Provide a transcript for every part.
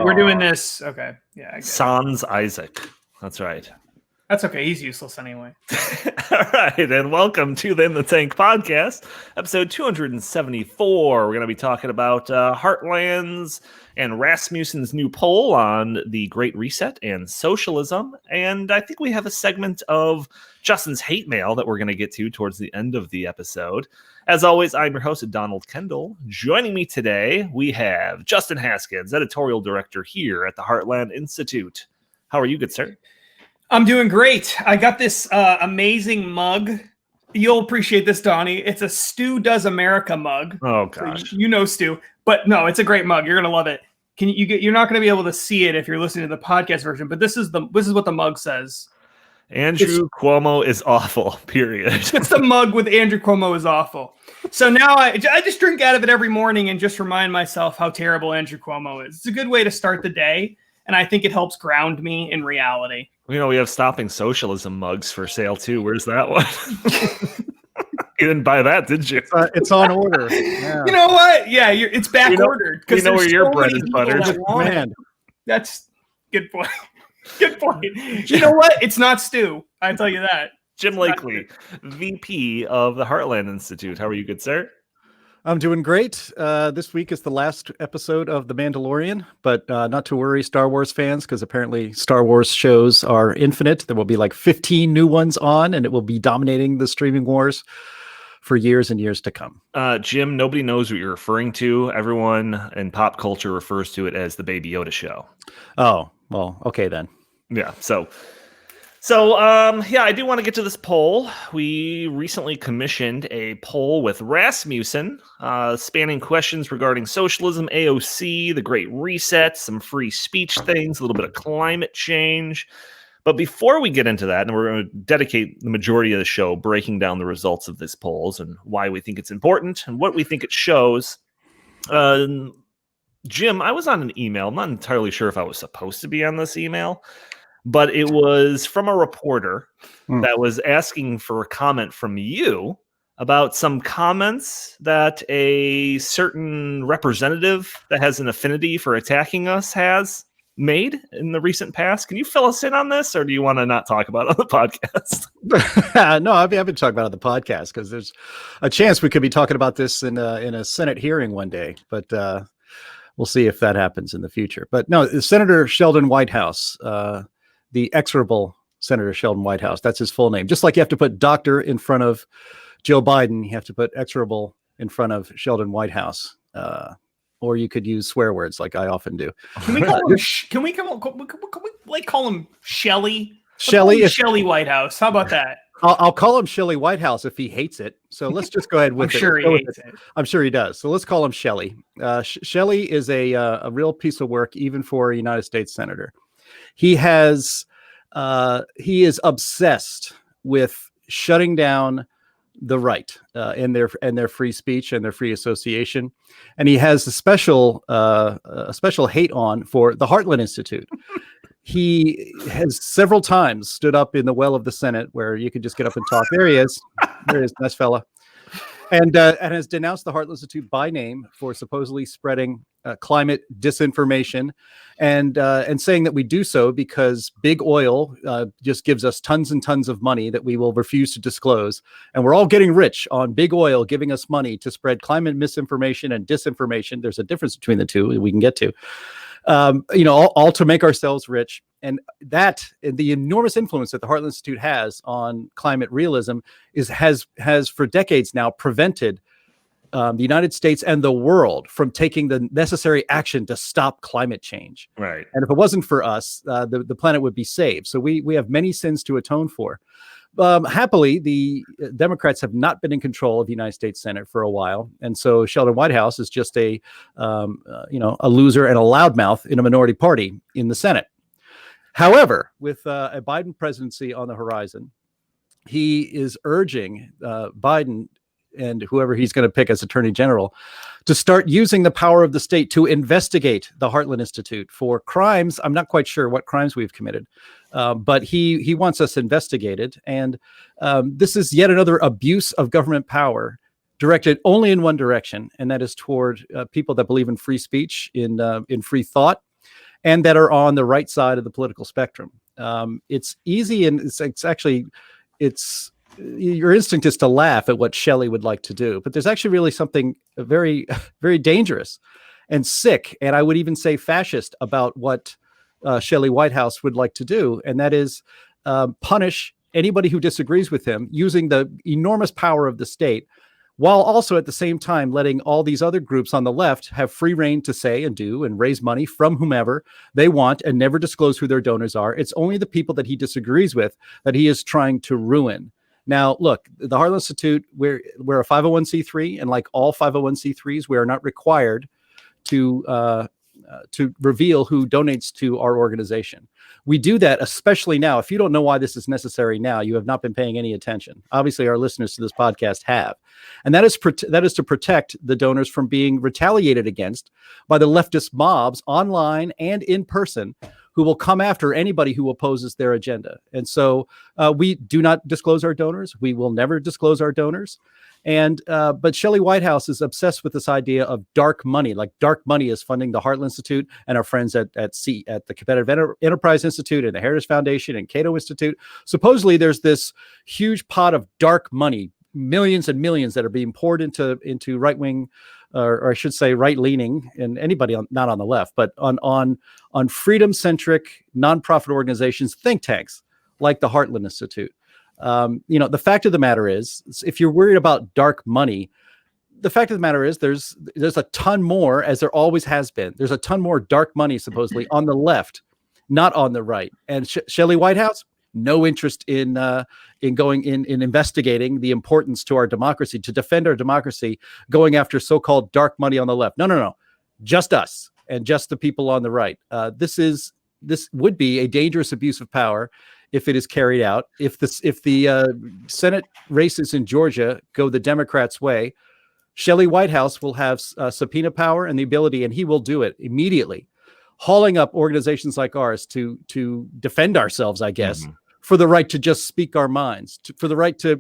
we're doing this. Okay. Yeah. I get Sans Isaac. That's right. That's okay. He's useless anyway. All right, and welcome to the In the Tank podcast, episode 274. We're going to be talking about Heartland's and Rasmussen's new poll on the Great Reset and Socialism, and I think we have a segment of Justin's hate mail that we're going to get to towards the end of the episode. As always, I'm your host, Donald Kendal. Joining me today, we have Justin Haskins, editorial director here at the Heartland Institute. How are you, good sir? I'm doing great. I got this amazing mug. You'll appreciate this, Donnie. It's a Stu Does America mug. Oh gosh, so you know Stu, but no, it's a great mug. You're gonna love it. You're not gonna be able to see it if you're listening to the podcast version, but this is what the mug says. Andrew Cuomo is awful. Period. It's the mug with Andrew Cuomo is awful. So now I just drink out of it every morning and just remind myself how terrible Andrew Cuomo is. It's a good way to start the day, and I think it helps ground me in reality. You know, we have Stopping Socialism mugs for sale, too. Where's that one? You didn't buy that, did you? It's on order. Yeah. You know what? Yeah, it's back ordered. You know where your bread is buttered. Man, that's good point. Good point. You know what? It's not Stu. I tell you that. Jim Lakely, VP of the Heartland Institute. How are you, good sir? I'm doing great. This week is the last episode of The Mandalorian, but not to worry, Star Wars fans, because apparently Star Wars shows are infinite. There will be like 15 new ones on, and it will be dominating the streaming wars for years and years to come. Jim, nobody knows what you're referring to. Everyone in pop culture refers to it as the Baby Yoda show. Oh, well, okay then. Yeah, So, I do want to get to this poll. We recently commissioned a poll with Rasmussen, spanning questions regarding socialism, AOC, the Great Reset, some free speech things, a little bit of climate change. But before we get into that, and we're going to dedicate the majority of the show breaking down the results of this polls and why we think it's important and what we think it shows. Jim, I was on an email. I'm not entirely sure if I was supposed to be on this email, but it was from a reporter that was asking for a comment from you about some comments that a certain representative that has an affinity for attacking us has made in the recent past. Can you fill us in on this, or do you want to not talk about it on the podcast? No, I've been talking about it on the podcast because there's a chance we could be talking about this in a Senate hearing one day, but we'll see if that happens in the future. But no, Senator Sheldon Whitehouse, the execrable Senator Sheldon Whitehouse. That's his full name. Just like you have to put doctor in front of Joe Biden, you have to put execrable in front of Sheldon Whitehouse. Or you could use swear words like I often do. Can we call him? Can we call him Shelley? Shelley Whitehouse. How about that? I'll call him Shelley Whitehouse if he hates it. So let's just go ahead with it. I'm sure he hates it. I'm sure he does. So let's call him Shelley. Shelley is a real piece of work, even for a United States senator. He is obsessed with shutting down the right and their free speech and their free association, and he has a special hate on for the Heartland Institute. He has several times stood up in the well of the Senate where you could just get up and talk. There he is, nice fella, and has denounced the Heartland Institute by name for supposedly spreading climate disinformation, and saying that we do so because big oil just gives us tons and tons of money that we will refuse to disclose, and we're all getting rich on big oil giving us money to spread climate misinformation and disinformation. There's a difference between the two we can get to, all to make ourselves rich. And the enormous influence that the Heartland Institute has on climate realism has for decades now prevented the United States and the world from taking the necessary action to stop climate change. Right. And if it wasn't for us, the planet would be saved. So we have many sins to atone for. Happily, the Democrats have not been in control of the United States Senate for a while. And so Sheldon Whitehouse is just a loser and a loudmouth in a minority party in the Senate. However, with a Biden presidency on the horizon, he is urging Biden and whoever he's going to pick as Attorney General to start using the power of the state to investigate the Heartland Institute for crimes. I'm not quite sure what crimes we've committed, but he wants us investigated. And this is yet another abuse of government power directed only in one direction, and that is toward people that believe in free speech, in free thought, and that are on the right side of the political spectrum. It's easy, and it's your instinct is to laugh at what Shelley would like to do, but there's actually really something very, very dangerous and sick, and I would even say fascist about what Shelley Whitehouse would like to do, and that is punish anybody who disagrees with him using the enormous power of the state, while also at the same time letting all these other groups on the left have free reign to say and do and raise money from whomever they want and never disclose who their donors are. It's only the people that he disagrees with that he is trying to ruin. Now, look, the Heartland Institute, we're a 501c3, and like all 501c3s, we are not required to reveal who donates to our organization. We do that, especially now. If you don't know why this is necessary now, you have not been paying any attention. Obviously, our listeners to this podcast have. And that is to protect the donors from being retaliated against by the leftist mobs online and in person who will come after anybody who opposes their agenda. And so we do not disclose our donors. We will never disclose our donors. And but Shelley Whitehouse is obsessed with this idea of dark money, like dark money is funding the Heartland Institute and our friends at the Competitive Enterprise Institute and the Heritage Foundation and Cato Institute. Supposedly, there's this huge pot of dark money, millions and millions that are being poured into right wing, or I should say right leaning, and anybody not on the left, but on freedom centric nonprofit organizations, think tanks like the Heartland Institute. The fact of the matter is, if you're worried about dark money, the fact of the matter is there's a ton more, as there always has been. There's a ton more dark money supposedly on the left, not on the right. And Shelley Whitehouse, no interest in going in investigating the importance to our democracy, to defend our democracy, going after so-called dark money on the left. No, just us and just the people on the right. This would be a dangerous abuse of power if it is carried out. If the Senate races in Georgia go the Democrats' way, Shelley Whitehouse will have subpoena power and the ability, and he will do it immediately, hauling up organizations like ours to defend ourselves, I guess, for the right to just speak our minds, for the right to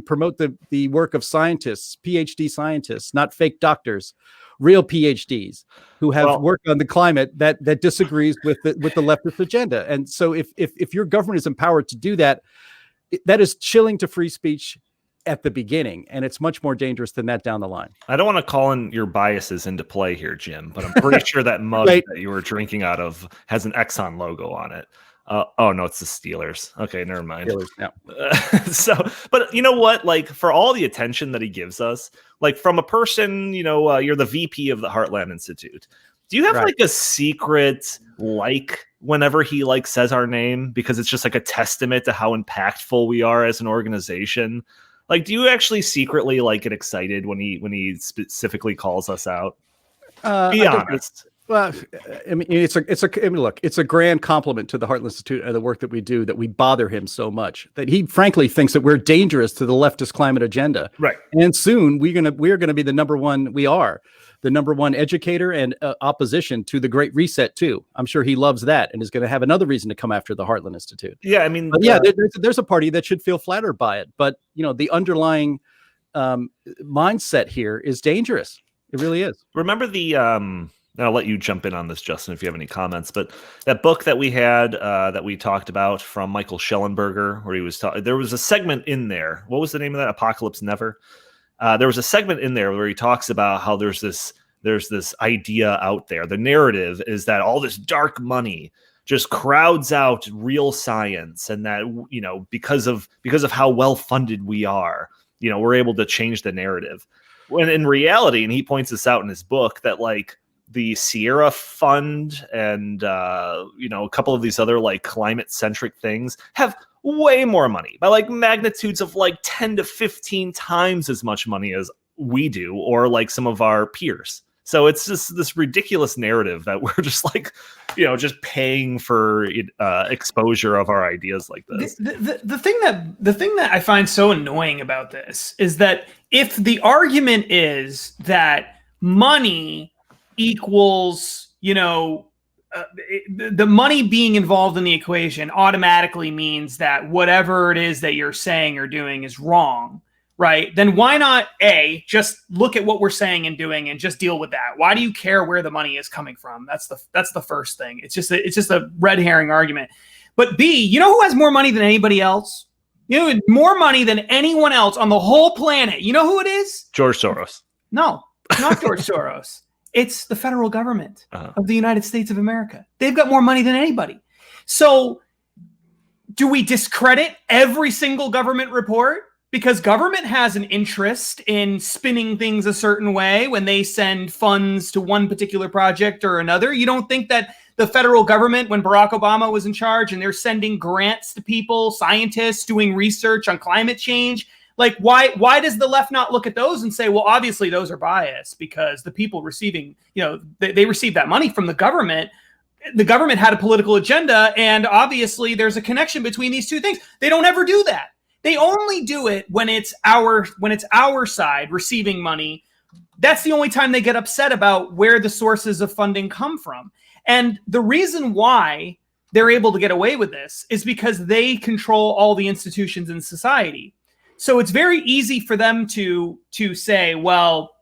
promote the work of scientists, PhD scientists, not fake doctors, real PhDs who have worked on the climate that disagrees with the leftist agenda. And so if your government is empowered to do that, that is chilling to free speech at the beginning, and it's much more dangerous than that down the line. I don't want to call in your biases into play here, Jim, but I'm pretty sure that mug that you were drinking out of has an Exxon logo on it. Oh no, it's the Steelers. Okay, never mind. Steelers, yeah. But you know what? Like, for all the attention that he gives us, like from a person, you're the VP of the Heartland Institute. Do you have like a secret, like whenever he says our name, because it's just like a testament to how impactful we are as an organization? Like, do you actually secretly get excited when he specifically calls us out? Be honest. Well, I mean, it's a grand compliment to the Heartland Institute and the work that we do that we bother him so much that he frankly thinks that we're dangerous to the leftist climate agenda. Right. And soon we are gonna be the number one educator and opposition to the Great Reset too. I'm sure he loves that and is going to have another reason to come after the Heartland Institute. Yeah, I mean, there's a party that should feel flattered by it, but the underlying mindset here is dangerous. It really is. Remember I'll let you jump in on this, Justin, if you have any comments. But that book that we had, that we talked about from Michael Schellenberger, where he was there was a segment in there. What was the name of that? Apocalypse Never. There was a segment in there where he talks about how there's this idea out there. The narrative is that all this dark money just crowds out real science, and that because of how well funded we are, we're able to change the narrative. When in reality, and he points this out in his book, that the Sierra Fund and a couple of these other climate centric things have way more money, by magnitudes of 10 to 15 times as much money as we do, or some of our peers. So it's just this ridiculous narrative that we're just just paying for exposure of our ideas like this. The thing that I find so annoying about this is that if the argument is that money equals, the money being involved in the equation automatically means that whatever it is that you're saying or doing is wrong, right, then why not just look at what we're saying and doing and just deal with that? Why do you care where the money is coming from? That's the first thing. It's just a red herring argument. But B, you know who has more money than anybody else? You know, more money than anyone else on the whole planet. You know who it is? George Soros. No, not George Soros. It's the federal government of the United States of America. They've got more money than anybody. So do we discredit every single government report? Because government has an interest in spinning things a certain way when they send funds to one particular project or another. You don't think that the federal government, when Barack Obama was in charge and they're sending grants to people, scientists doing research on climate change, like why does the left not look at those and say, well, obviously those are biased because the people receiving, they receive that money from the government. The government had a political agenda, and obviously there's a connection between these two things. They don't ever do that. They only do it when it's our side receiving money. That's the only time they get upset about where the sources of funding come from. And the reason why they're able to get away with this is because they control all the institutions in society. So it's very easy for them to say, well,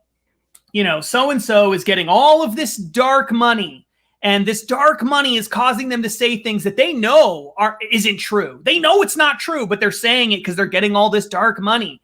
so-and-so is getting all of this dark money. And this dark money is causing them to say things that they know isn't true. They know it's not true, but they're saying it because they're getting all this dark money.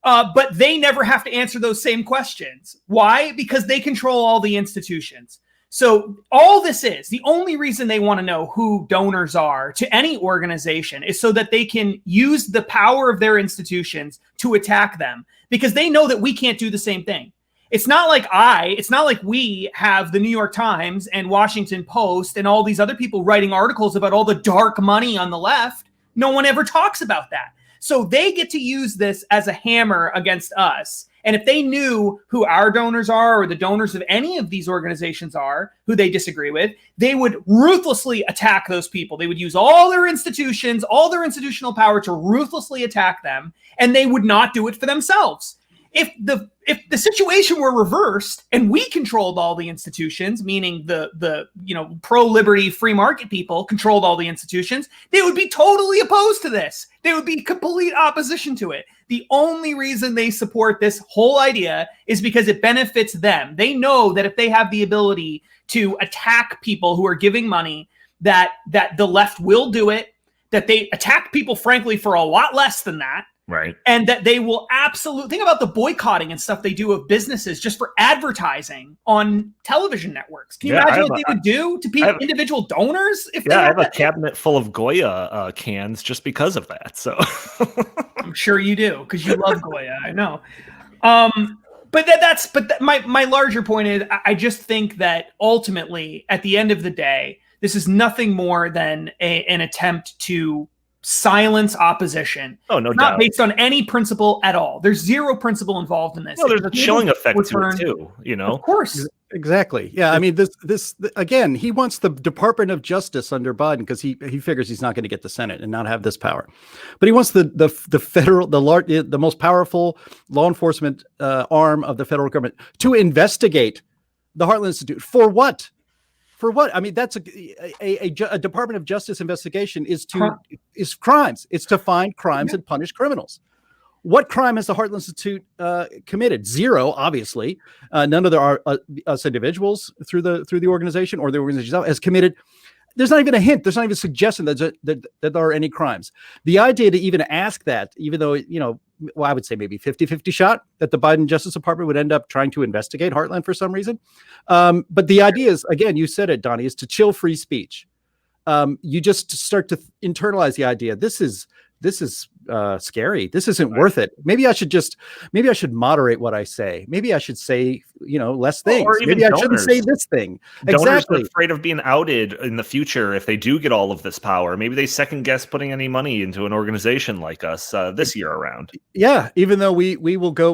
But they never have to answer those same questions. Why? Because they control all the institutions. So all this is, the only reason they want to know who donors are to any organization is so that they can use the power of their institutions to attack them, because they know that we can't do the same thing. It's not like we have the New York Times and Washington Post and all these other people writing articles about all the dark money on the left. No one ever talks about that. So they get to use this as a hammer against us. And if they knew who our donors are or the donors of any of these organizations are, who they disagree with, they would ruthlessly attack those people. They would use all their institutions, all their institutional power to ruthlessly attack them, and they would not do it for themselves. If the situation were reversed and we controlled all the institutions, meaning the pro-liberty free market people controlled all the institutions, they would be totally opposed to this. They would be complete opposition to it. The only reason they support this whole idea is because it benefits them. They know that if they have the ability to attack people who are giving money, that the left will do it, that they attack people, frankly, for a lot less than that. Right. And that they will absolutely think about the boycotting and stuff they do of businesses just for advertising on television networks. Can you imagine what they would do to people, individual donors? I have a cabinet full of Goya cans just because of that. So I'm sure you do, because you love Goya. I know. But my larger point is, I just think that ultimately, at the end of the day, this is nothing more than an attempt to silence opposition. Oh, no doubt. Not based on any principle at all. There's zero principle involved in this. Well, there's a chilling effect to it too, Of course. Exactly. Yeah. I mean, this again, he wants the Department of Justice under Biden because he figures he's not going to get the Senate and not have this power. But he wants the federal, the most powerful law enforcement arm of the federal government to investigate the Heartland Institute. For what? For what? I mean, that's a Department of Justice investigation is crimes. It's to find crimes and punish criminals. What crime has the Heartland Institute committed? Zero, obviously. None of us individuals through the organization or the organization has committed. There's not even a hint. There's not even a suggestion that there are any crimes. The idea to even ask that, even though, I would say maybe 50-50 shot that the Biden Justice Department would end up trying to investigate Heartland for some reason. But the idea is, again, you said it, Donnie, is to chill free speech. You just start to internalize the idea. This is scary. This isn't worth it. Maybe I should moderate what I say. Maybe I should say, less things. Or even maybe I shouldn't say this thing. Donors are afraid of being outed in the future if they do get all of this power. Maybe they second guess putting any money into an organization like us this year around. Yeah, even though we'll go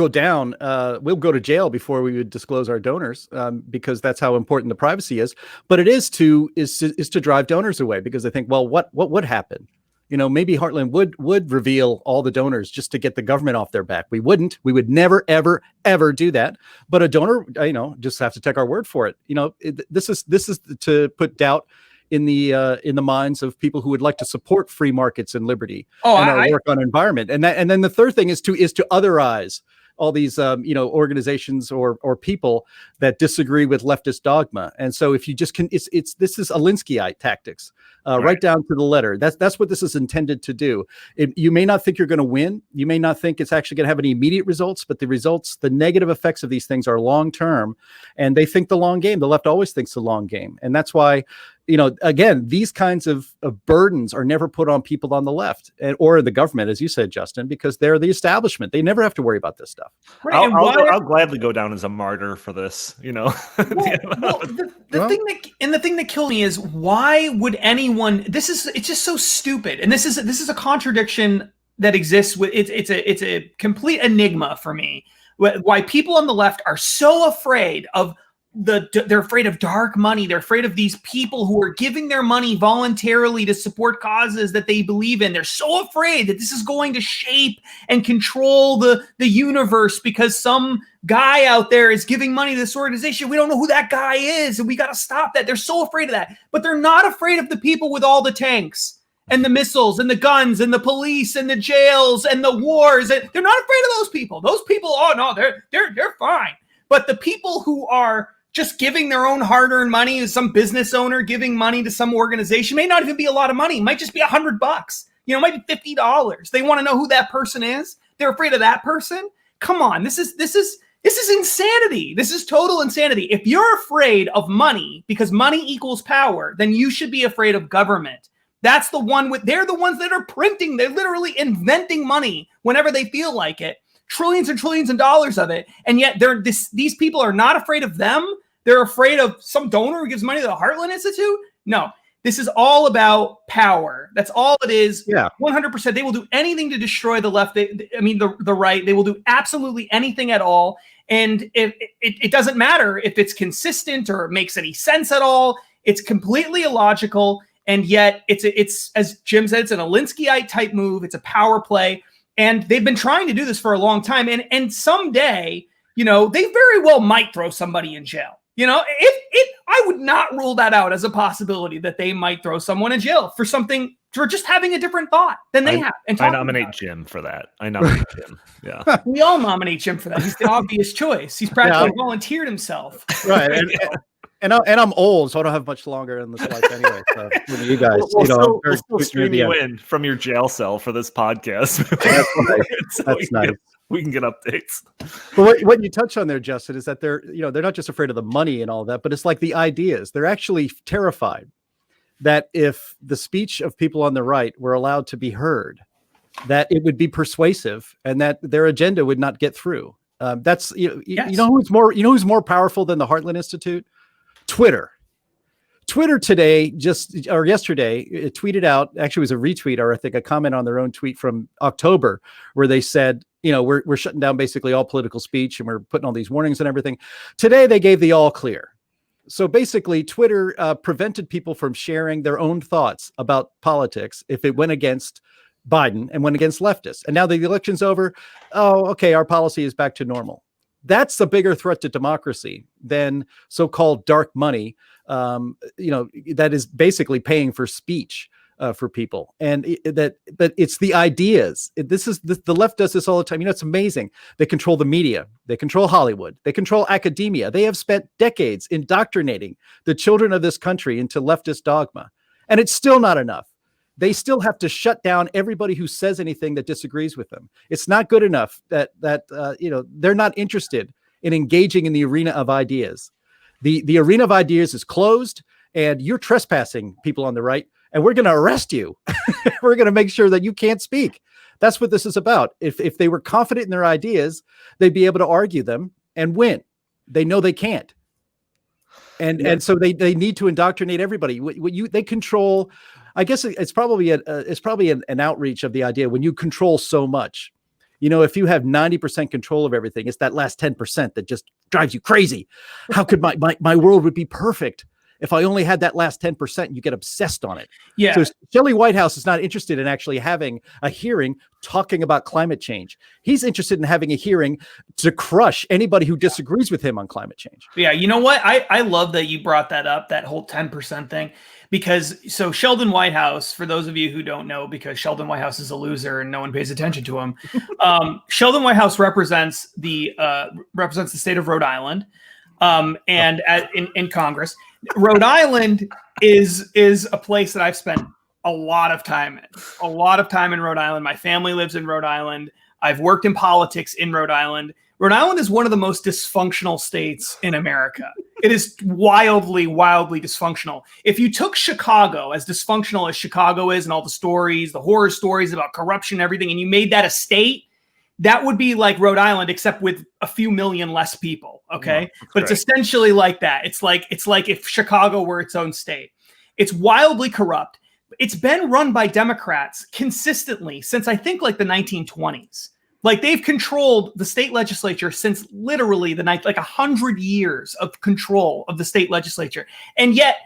down. We'll go to jail before we would disclose our donors because that's how important the privacy is. But it is to drive donors away because they think, well, what would happen? Maybe Heartland would reveal all the donors just to get the government off their back. We wouldn't. We would never, ever, ever do that. But a donor, just have to take our word for it. This is to put doubt in the minds of people who would like to support free markets and liberty Oh, and our work on environment. And then the third thing is to otherize all these organizations or people that disagree with leftist dogma. And so if you just can, this is Alinskyite tactics, right down to the letter. That's what this is intended to do. You may not think you're going to win. You may not think it's actually going to have any immediate results, but the negative effects of these things are long term, and they think the long game. The left always thinks the long game, and that's why. Again, these kinds of burdens are never put on people on the left or the government, as you said, Justin, because they're the establishment. They never have to worry about this stuff. Right, I'll gladly go down as a martyr for this. The thing that killed me is, why would anyone? It's just so stupid, and this is a contradiction that exists. It's a complete enigma for me. Why people on the left are so afraid of. They're afraid of dark money. They're afraid of these people who are giving their money voluntarily to support causes that they believe in. They're so afraid that this is going to shape and control the universe because some guy out there is giving money to this organization. We don't know who that guy is, and we got to stop that. They're so afraid of that. But they're not afraid of the people with all the tanks and the missiles and the guns and the police and the jails and the wars. They're not afraid of those people. Those people, oh no, they're fine. But the people who are just giving their own hard-earned money, some business owner giving money to some organization, may not even be a lot of money. It might just be $100. It might be $50. They want to know who that person is. They're afraid of that person. Come on, this is insanity. This is total insanity. If you're afraid of money because money equals power, then you should be afraid of government. They're the ones that are printing. They're literally inventing money whenever they feel like it. Trillions and trillions of dollars of it. And yet these people are not afraid of them. They're afraid of some donor who gives money to the Heartland Institute. No, this is all about power. That's all it is. Yeah. 100%. They will do anything to destroy the left. The right. They will do absolutely anything at all. And it doesn't matter if it's consistent or it makes any sense at all. It's completely illogical. And yet it's as Jim said, it's an Alinskyite type move. It's a power play. And they've been trying to do this for a long time. And someday, they very well might throw somebody in jail. I would not rule that out as a possibility that they might throw someone in jail for just having a different thought than they have. And I nominate Jim for that. Jim. Yeah. We all nominate Jim for that. He's the obvious choice. He's practically volunteered himself. Right. And I'm old, so I don't have much longer in this life anyway. So you guys, we'll still stream you in from your jail cell for this podcast. That's nice. We can get updates. But what you touch on there, Justin, is that they're not just afraid of the money and all that, but it's like the ideas. They're actually terrified that if the speech of people on the right were allowed to be heard, that it would be persuasive and that their agenda would not get through. That's yes. who's more powerful than the Heartland Institute? Twitter today, yesterday, it tweeted out, actually it was a retweet or I think a comment on their own tweet from October where they said, we're shutting down basically all political speech and we're putting all these warnings and everything. Today, they gave the all clear. So basically Twitter prevented people from sharing their own thoughts about politics if it went against Biden and went against leftists. And now the election's over. Oh, okay. Our policy is back to normal. That's a bigger threat to democracy than so-called dark money, that is basically paying for speech for people. And but it's the ideas. The left does this all the time. It's amazing. They control the media. They control Hollywood. They control academia. They have spent decades indoctrinating the children of this country into leftist dogma. And it's still not enough. They still have to shut down everybody who says anything that disagrees with them. It's not good enough that they're not interested in engaging in the arena of ideas. The arena of ideas is closed, and you're trespassing, people on the right, and we're going to arrest you. We're going to make sure that you can't speak. That's what this is about. If they were confident in their ideas, they'd be able to argue them and win. They know they can't. And so they need to indoctrinate everybody. They control. I guess it's probably an outreach of the idea when you control so much. If you have 90% control of everything, it's that last 10% that just drives you crazy. How could my world would be perfect if I only had that last 10%, you get obsessed on it. Yeah. So Sheldon Whitehouse is not interested in actually having a hearing talking about climate change. He's interested in having a hearing to crush anybody who disagrees with him on climate change. Yeah, you know what? I love that you brought that up, that whole 10% thing, because so Sheldon Whitehouse, for those of you who don't know, because Sheldon Whitehouse is a loser and no one pays attention to him, Sheldon Whitehouse represents the state of Rhode Island, and in Congress. Rhode Island is a place that I've spent a lot of time in Rhode Island. My family lives in Rhode Island. I've worked in politics in Rhode Island. Rhode Island is one of the most dysfunctional states in America. It is wildly, wildly dysfunctional. If you took Chicago, as dysfunctional as Chicago is, and all the stories, the horror stories about corruption and everything, and you made that a state, that would be like Rhode Island, except with a few million less people. Okay. But it's essentially like that. It's like if Chicago were its own state. It's wildly corrupt. It's been run by Democrats consistently since I think like the 1920s. Like they've controlled the state legislature since literally like 100 years of control of the state legislature. And yet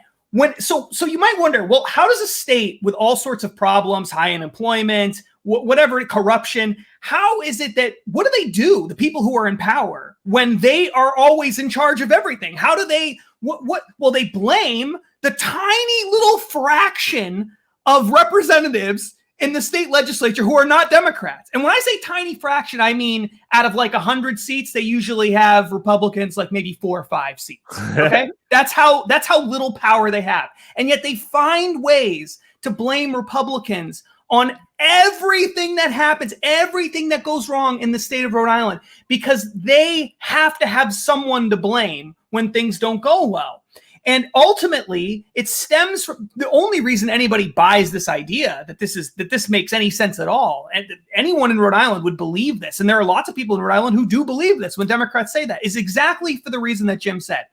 so you might wonder, well, how does a state with all sorts of problems, high unemployment, whatever, corruption, how is it that, what do they do, the people who are in power, when they are always in charge of everything? How do they, well, they blame the tiny little fraction of representatives in the state legislature who are not Democrats. And when I say tiny fraction, I mean out of like 100 seats, they usually have Republicans like maybe 4 or 5 seats. Okay. That's how little power they have. And yet they find ways to blame Republicans on everything that happens, everything that goes wrong in the state of Rhode Island, because they have to have someone to blame when things don't go well. And ultimately, it stems from the only reason anybody buys this idea that this makes any sense at all. And anyone in Rhode Island would believe this. And there are lots of people in Rhode Island who do believe this when Democrats say that, is exactly for the reason that Jim said.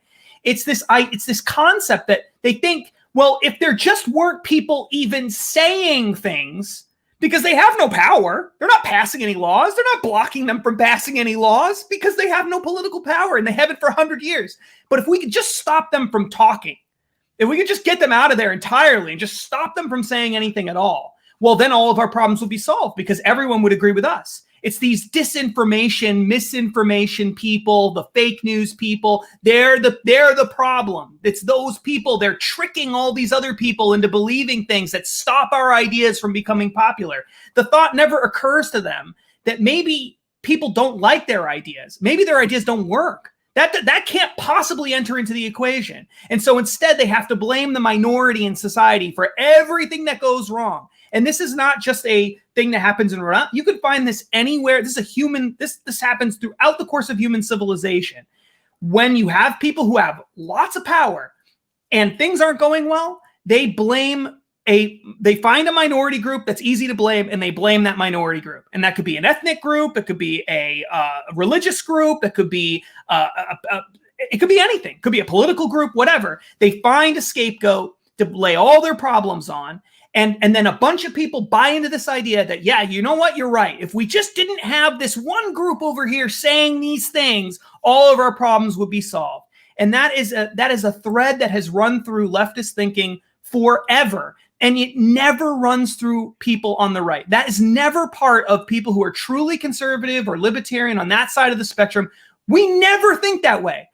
It's this concept that they think, well, if there just weren't people even saying things, because they have no power, they're not passing any laws, they're not blocking them from passing any laws because they have no political power and they haven't for 100 years. But if we could just stop them from talking, if we could just get them out of there entirely and just stop them from saying anything at all, well, then all of our problems would be solved because everyone would agree with us. It's these disinformation, misinformation people, the fake news people. They're the problem. It's those people. They're tricking all these other people into believing things that stop our ideas from becoming popular. The thought never occurs to them that maybe people don't like their ideas. Maybe their ideas don't work. That can't possibly enter into the equation. And so instead, they have to blame the minority in society for everything that goes wrong. And this is not just a thing that happens in Rhode Island. You can find this anywhere. This happens throughout the course of human civilization. When you have people who have lots of power and things aren't going well, they find a minority group that's easy to blame, and they blame that minority group. And that could be an ethnic group, it could be a religious group, it could be it could be anything. It could be a political group, whatever. They find a scapegoat to lay all their problems on. And then a bunch of people buy into this idea that, yeah, you know what? You're right. If we just didn't have this one group over here saying these things, all of our problems would be solved. And that is a thread that has run through leftist thinking forever. And it never runs through people on the right. That is never part of people who are truly conservative or libertarian on that side of the spectrum. We never think that way.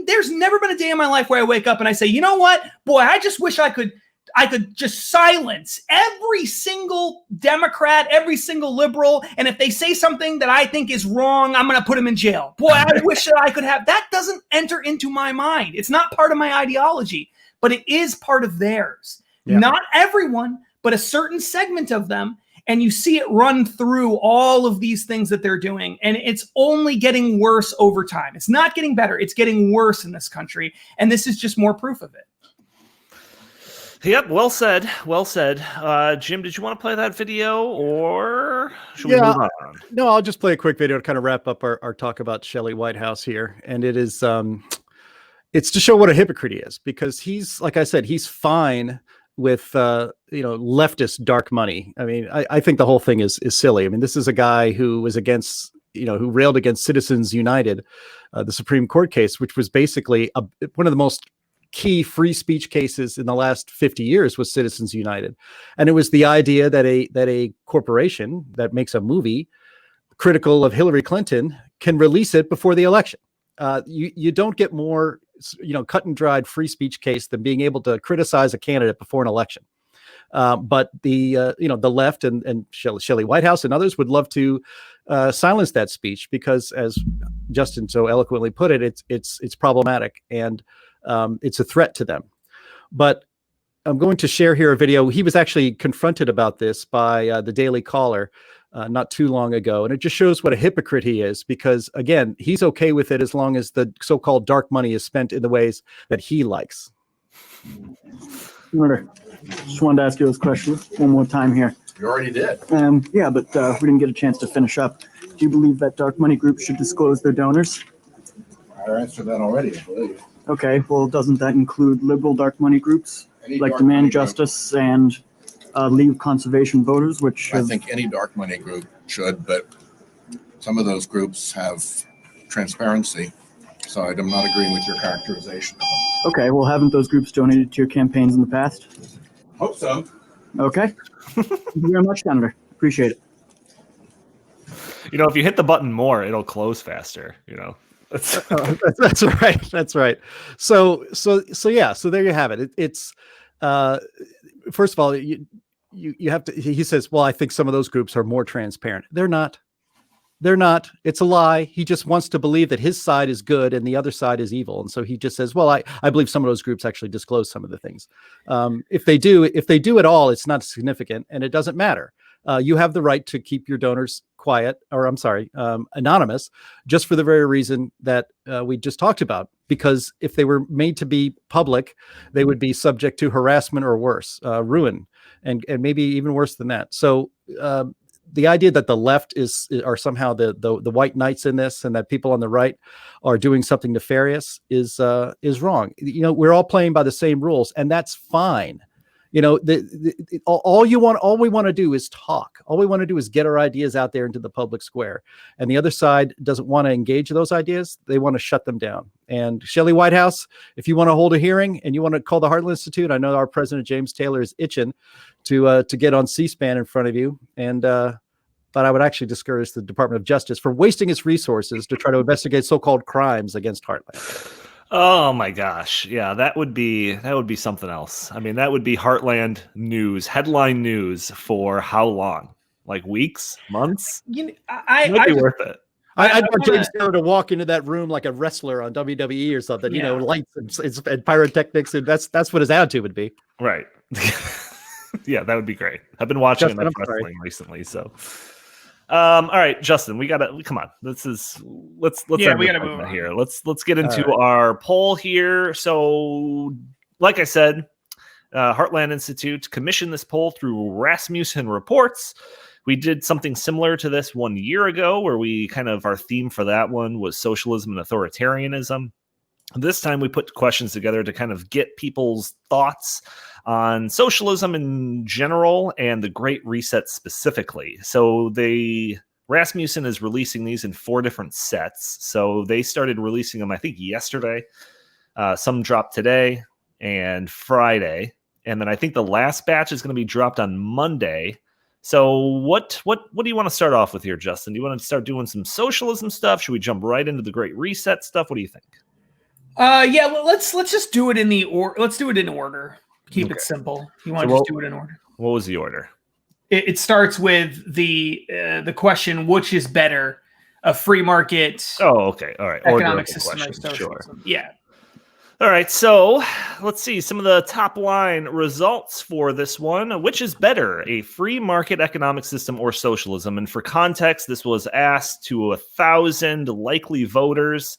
There's never been a day in my life where I wake up and I say, you know what? Boy, I just wish I could just silence every single Democrat, every single liberal. And if they say something that I think is wrong, I'm going to put them in jail. Boy, I wish that I could have. That doesn't enter into my mind. It's not part of my ideology, but it is part of theirs. Yeah. Not everyone, but a certain segment of them. And you see it run through all of these things that they're doing. And it's only getting worse over time. It's not getting better. It's getting worse in this country. And this is just more proof of it. Yep, well said. Well said. Jim, did you want to play that video or should we move on? No, I'll just play a quick video to kind of wrap up our talk about Sheldon Whitehouse here. And it is it's to show what a hypocrite he is, because he's, like I said, he's fine with leftist dark money. I mean, I think the whole thing is silly. I mean, this is a guy who was against, who railed against Citizens United, the Supreme Court case, which was basically one of the most key free speech cases in the last 50 years was Citizens United. And it was the idea that a corporation that makes a movie critical of Hillary Clinton can release it before the election. You don't get more, cut and dried free speech case than being able to criticize a candidate before an election. But the left and Sheldon Whitehouse and others would love to silence that speech because, as Justin so eloquently put it, it's problematic and it's a threat to them. But I'm going to share here a video. He was actually confronted about this by the Daily Caller not too long ago. And it just shows what a hypocrite he is because, again, he's okay with it as long as the so-called dark money is spent in the ways that he likes. Just wanted to ask you this question one more time here. You already did. Yeah, but we didn't get a chance to finish up. Do you believe that dark money groups should disclose their donors? I answered that already, I believe. Okay, well, doesn't that include liberal dark money groups Any like dark money Demand group- Justice and Leave Conservation Voters, which I think any dark money group should, but some of those groups have transparency, so I'm not agreeing with your characterization of them. Okay, well, haven't those groups donated to your campaigns in the past? Hope so. Okay. Thank you very much, Senator. Appreciate it. If you hit the button more, it'll close faster. That's right. That's right. So yeah. So there you have it. It's first of all, you have to. He says, well, I think some of those groups are more transparent. They're not. They're not. It's a lie. He just wants to believe that his side is good and the other side is evil. And so he just says, well, I believe some of those groups actually disclose some of the things. If they do at all, it's not significant and it doesn't matter. You have the right to keep your donors quiet, or I'm sorry, anonymous, just for the very reason that we just talked about. Because if they were made to be public, they would be subject to harassment or worse, ruin, and maybe even worse than that. So the idea that the left are somehow the white knights in this, and that people on the right are doing something nefarious is wrong. We're all playing by the same rules, and that's fine. All we want to do is talk. All we want to do is get our ideas out there into the public square. And the other side doesn't want to engage those ideas. They want to shut them down. And Sheldon Whitehouse, if you want to hold a hearing and you want to call the Heartland Institute, I know our president, James Taylor, is itching to get on C-SPAN in front of you. And but I would actually discourage the Department of Justice for wasting its resources to try to investigate so-called crimes against Heartland. Oh my gosh. Yeah, that would be something else. I mean, that would be Heartland news, headline news for how long? Like weeks, months? It might be worth it. I'd want James Taylor to walk into that room like a wrestler on WWE or something, lights and pyrotechnics, and that's what his attitude would be. Right. Yeah, that would be great. I've been watching Justin, enough wrestling recently, so. All right, Justin, we gotta come on. Let's we gotta move on here. Let's get into our poll here. So, like I said, Heartland Institute commissioned this poll through RASMUSSEN reports. We did something similar to this 1 year ago, where our theme for that one was socialism and authoritarianism. This time we put questions together to kind of get people's thoughts on socialism in general and the Great Reset specifically. So Rasmussen is releasing these in 4 different sets. So they started releasing them, I think, yesterday. Some dropped today and Friday. And then I think the last batch is going to be dropped on Monday. So what do you want to start off with here, Justin? Do you want to start doing some socialism stuff? Should we jump right into the Great Reset stuff? What do you think? Yeah, let's just do it in let's do it in order. Keep it simple. You want to just do it in order. What was the order? It starts with the question: which is better, a free market? Oh, okay, all right. Economic system or socialism? Sure. Yeah. All right, so let's see some of the top line results for this one. Which is better, a free market economic system or socialism? And for context, this was asked to 1,000 likely voters.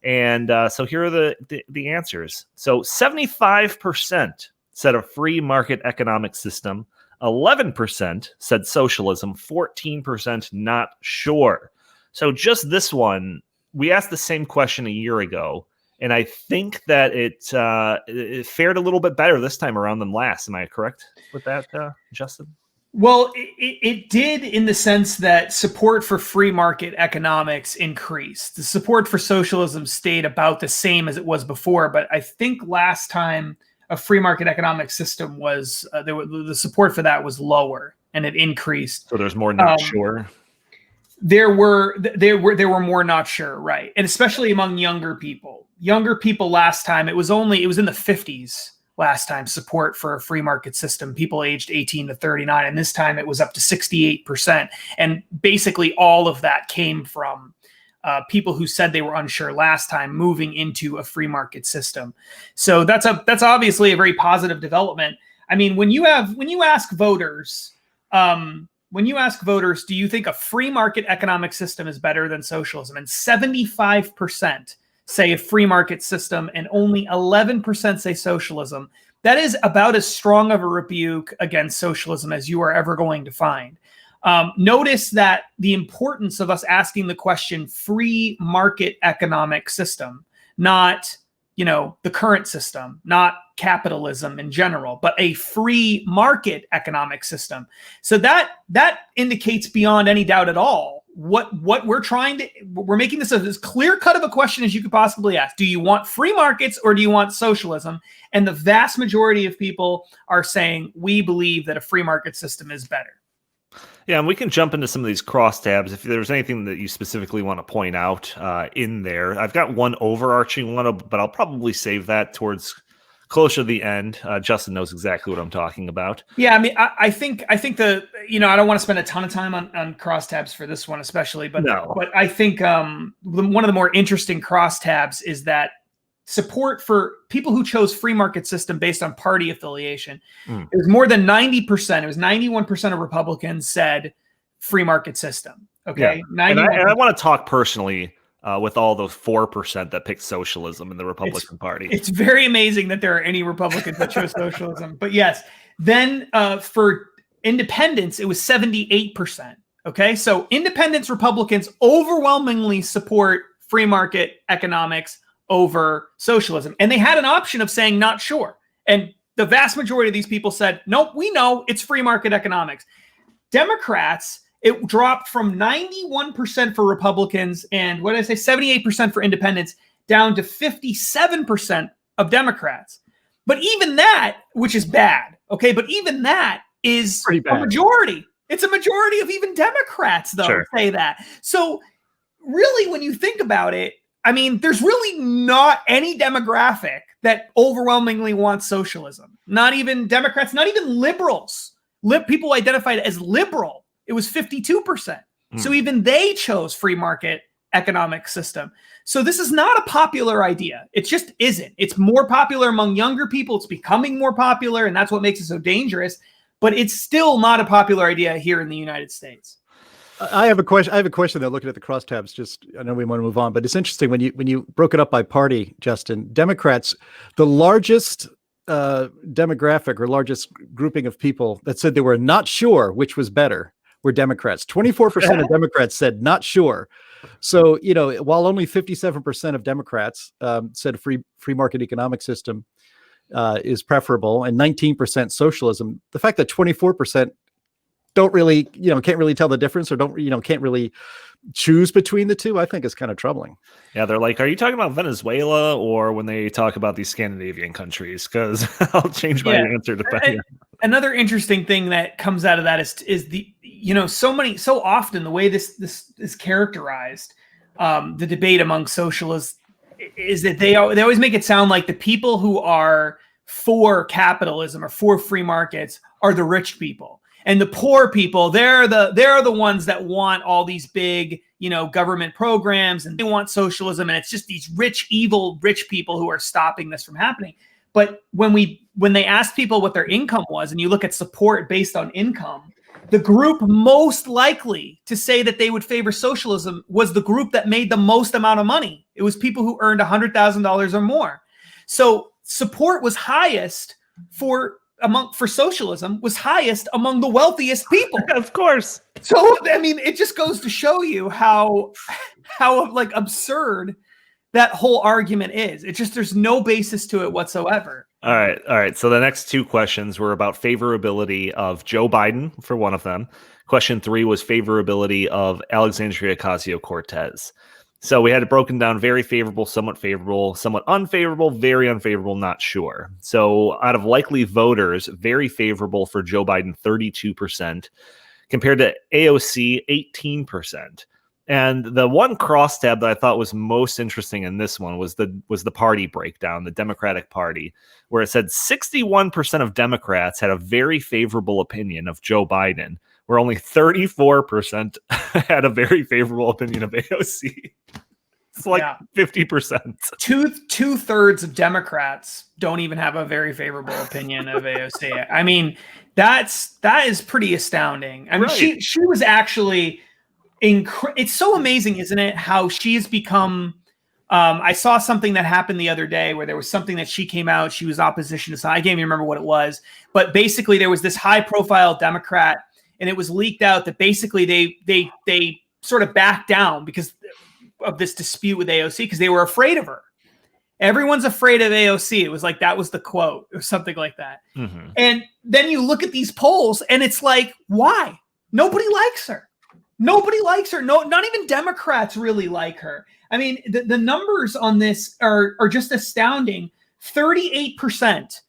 And so here are the answers. So 75% said a free market economic system. 11% said socialism. 14% not sure. So just this one, we asked the same question a year ago. And I think that it fared a little bit better this time around than last. Am I correct with that, Justin? Well, it did in the sense that support for free market economics increased. The support for socialism stayed about the same as it was before, but I think last time a free market economic system was the support for that was lower, and it increased. So there's more not sure. There were more not sure, right? And especially among younger people. Younger people last time, it was in the 50s. Last time, support for a free market system, people aged 18 to 39. And this time it was up to 68%. And basically all of that came from people who said they were unsure last time moving into a free market system. So that's obviously a very positive development. I mean, when you ask voters, do you think a free market economic system is better than socialism? And 75% say a free market system, and only 11% say socialism. That is about as strong of a rebuke against socialism as you are ever going to find. Notice that the importance of us asking the question free market economic system, not the current system, not capitalism in general, but a free market economic system. So that indicates beyond any doubt at all what we're making this as clear cut of a question as you could possibly ask. Do you want free markets or do you want socialism? And the vast majority of people are saying we believe that a free market system is better. Yeah, and we can jump into some of these crosstabs if there's anything that you specifically want to point out in there. I've got one overarching one, but I'll probably save that towards closer to the end. Justin knows exactly what I'm talking about. Yeah, I mean, I think I don't want to spend a ton of time on crosstabs for this one, especially, but I think one of the more interesting crosstabs is that support for people who chose free market system based on party affiliation. It was more than 90%. It was 91% of Republicans said free market system. Okay, yeah. And I want to talk personally with all those 4% that picked socialism in the Republican Party. It's very amazing that there are any Republicans that chose socialism. But yes, then for independents, it was 78%. Okay, so independents, Republicans overwhelmingly support free market economics over socialism. And they had an option of saying not sure. And the vast majority of these people said, nope, we know it's free market economics. Democrats, it dropped from 91% for Republicans and 78% for independents down to 57% of Democrats. But even that, which is bad, okay, but even that is a majority. It's a majority of even Democrats, though, say that. So really, when you think about it, I mean, there's really not any demographic that overwhelmingly wants socialism. Not even Democrats, not even liberals. People identified as liberal. It was 52%. So even they chose free market economic system. So this is not a popular idea. It just isn't. It's more popular among younger people. It's becoming more popular, and that's what makes it so dangerous. But it's still not a popular idea here in the United States. I have a question though, looking at the crosstabs. I know we want to move on, but it's interesting when you broke it up by party, Justin. Democrats, the largest demographic or largest grouping of people that said they were not sure which was better were Democrats. 24% of Democrats said not sure. So, while only 57% of Democrats said a free market economic system is preferable and 19% socialism, the fact that 24% don't really, can't really tell the difference or can't really choose between the two, I think is kind of troubling. Yeah, they're like, are you talking about Venezuela or when they talk about these Scandinavian countries? Because I'll change my answer depending. Another interesting thing that comes out of that is the, so often the way this is characterized, the debate among socialists is that they always make it sound like the people who are for capitalism or for free markets are the rich people. And the poor people, they're the ones that want all these big, government programs, and they want socialism. And it's just these evil rich people who are stopping this from happening. But when they asked people what their income was, and you look at support based on income, the group most likely to say that they would favor socialism was the group that made the most amount of money. It was people who earned $100,000 or more. So support was highest for socialism was highest among the wealthiest people. Of course. So, I mean, it just goes to show you how like absurd that whole argument is. It's just there's no basis to it whatsoever. All right. So the next two questions were about favorability of Joe Biden for one of them. Question 3 was favorability of Alexandria Ocasio-Cortez. So we had it broken down: very favorable, somewhat unfavorable, very unfavorable, not sure. So out of likely voters, very favorable for Joe Biden, 32%, compared to AOC, 18%. And the one crosstab that I thought was most interesting in this one was the party breakdown, the Democratic Party, where it said 61% of Democrats had a very favorable opinion of Joe Biden, where only 34% had a very favorable opinion of AOC. It's like 50%. Two-thirds of Democrats don't even have a very favorable opinion of AOC. I mean, that is pretty astounding. I mean, she was actually it's so amazing, isn't it, how she's become I saw something that happened the other day where there was something that she came out, she was opposition to something. I can't even remember what it was, but basically there was this high profile Democrat, and it was leaked out that basically they sort of backed down because of this dispute with AOC because they were afraid of her. Everyone's afraid of AOC. It was like, that was the quote or something like that. Mm-hmm. And then you look at these polls and it's like, why? Nobody likes her. Nobody likes her. No, not even Democrats really like her. I mean, the numbers on this are just astounding. 38%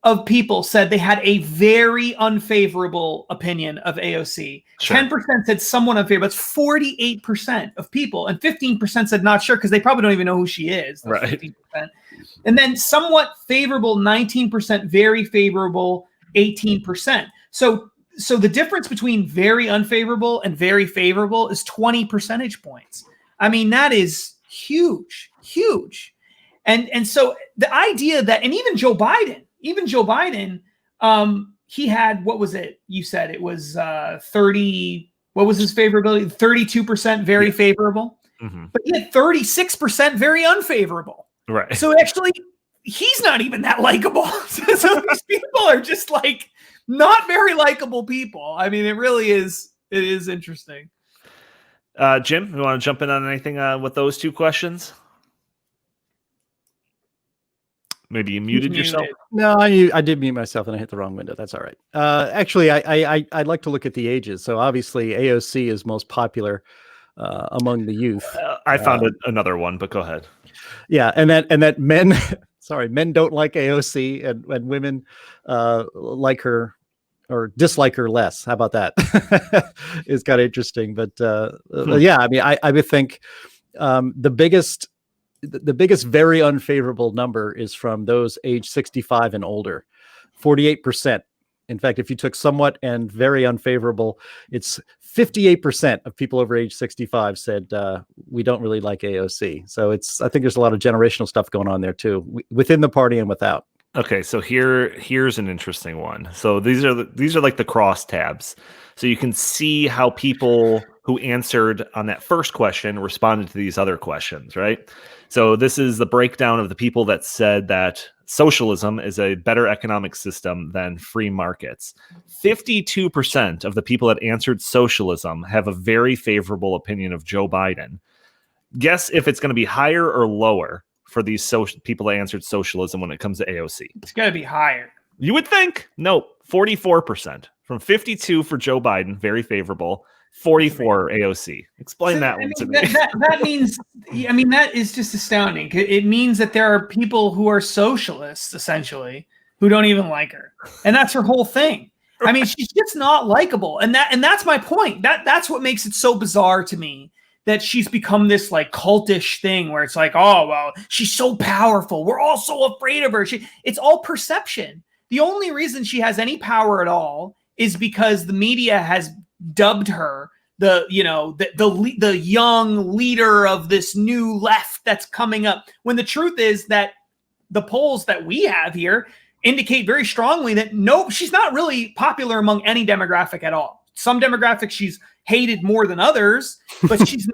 of people said they had a very unfavorable opinion of AOC. Sure. 10% said somewhat unfavorable. That's 48% of people. And 15% said not sure because they probably don't even know who she is. Right. 15%. And then somewhat favorable, 19%, very favorable, 18%. So the difference between very unfavorable and very favorable is 20 percentage points. I mean, that is huge, huge. And so the idea that, and even Joe Biden, he had, what was it? You said it was 30, what was his favorability? 32% very favorable, but he had 36% very unfavorable. Right. So actually, he's not even that likable. So these people are just like not very likable people. I mean, it is interesting. Jim, you want to jump in on anything with those two questions? Maybe you muted yourself. No, I did mute myself and I hit the wrong window. That's all right. Actually, I'd like to look at the ages. So obviously AOC is most popular among the youth. I found another one, but go ahead. Yeah, and that men, men don't like AOC, and women like her or dislike her less. How about that? It's kind of interesting. But yeah, I mean, I would think the biggest very unfavorable number is from those age 65 and older, 48%. In fact, if you took somewhat and very unfavorable, it's 58% of people over age 65 said we don't really like AOC. So I think there's a lot of generational stuff going on there too, within the party and without. Okay, so here's an interesting one. So these are like the cross tabs. So you can see how people who answered on that first question responded to these other questions, right? So this is the breakdown of the people that said that socialism is a better economic system than free markets. 52% of the people that answered socialism have a very favorable opinion of Joe Biden. Guess if it's going to be higher or lower for these people that answered socialism when it comes to AOC. It's going to be higher. You would think. No, 44%. From 52 for Joe Biden, very favorable. 44 AOC. Explain that one to me. That means, I mean, that is just astounding. It means that there are people who are socialists, essentially, who don't even like her. And that's her whole thing. I mean, she's just not likable. And that's my point. That's what makes it so bizarre to me, that she's become this like cultish thing where it's like, oh, well, she's so powerful. We're all so afraid of her. It's all perception. The only reason she has any power at all is because the media has dubbed her the young leader of this new left that's coming up, when the truth is that the polls that we have here indicate very strongly that no, she's not really popular among any demographic at all. Some demographics she's hated more than others, but she's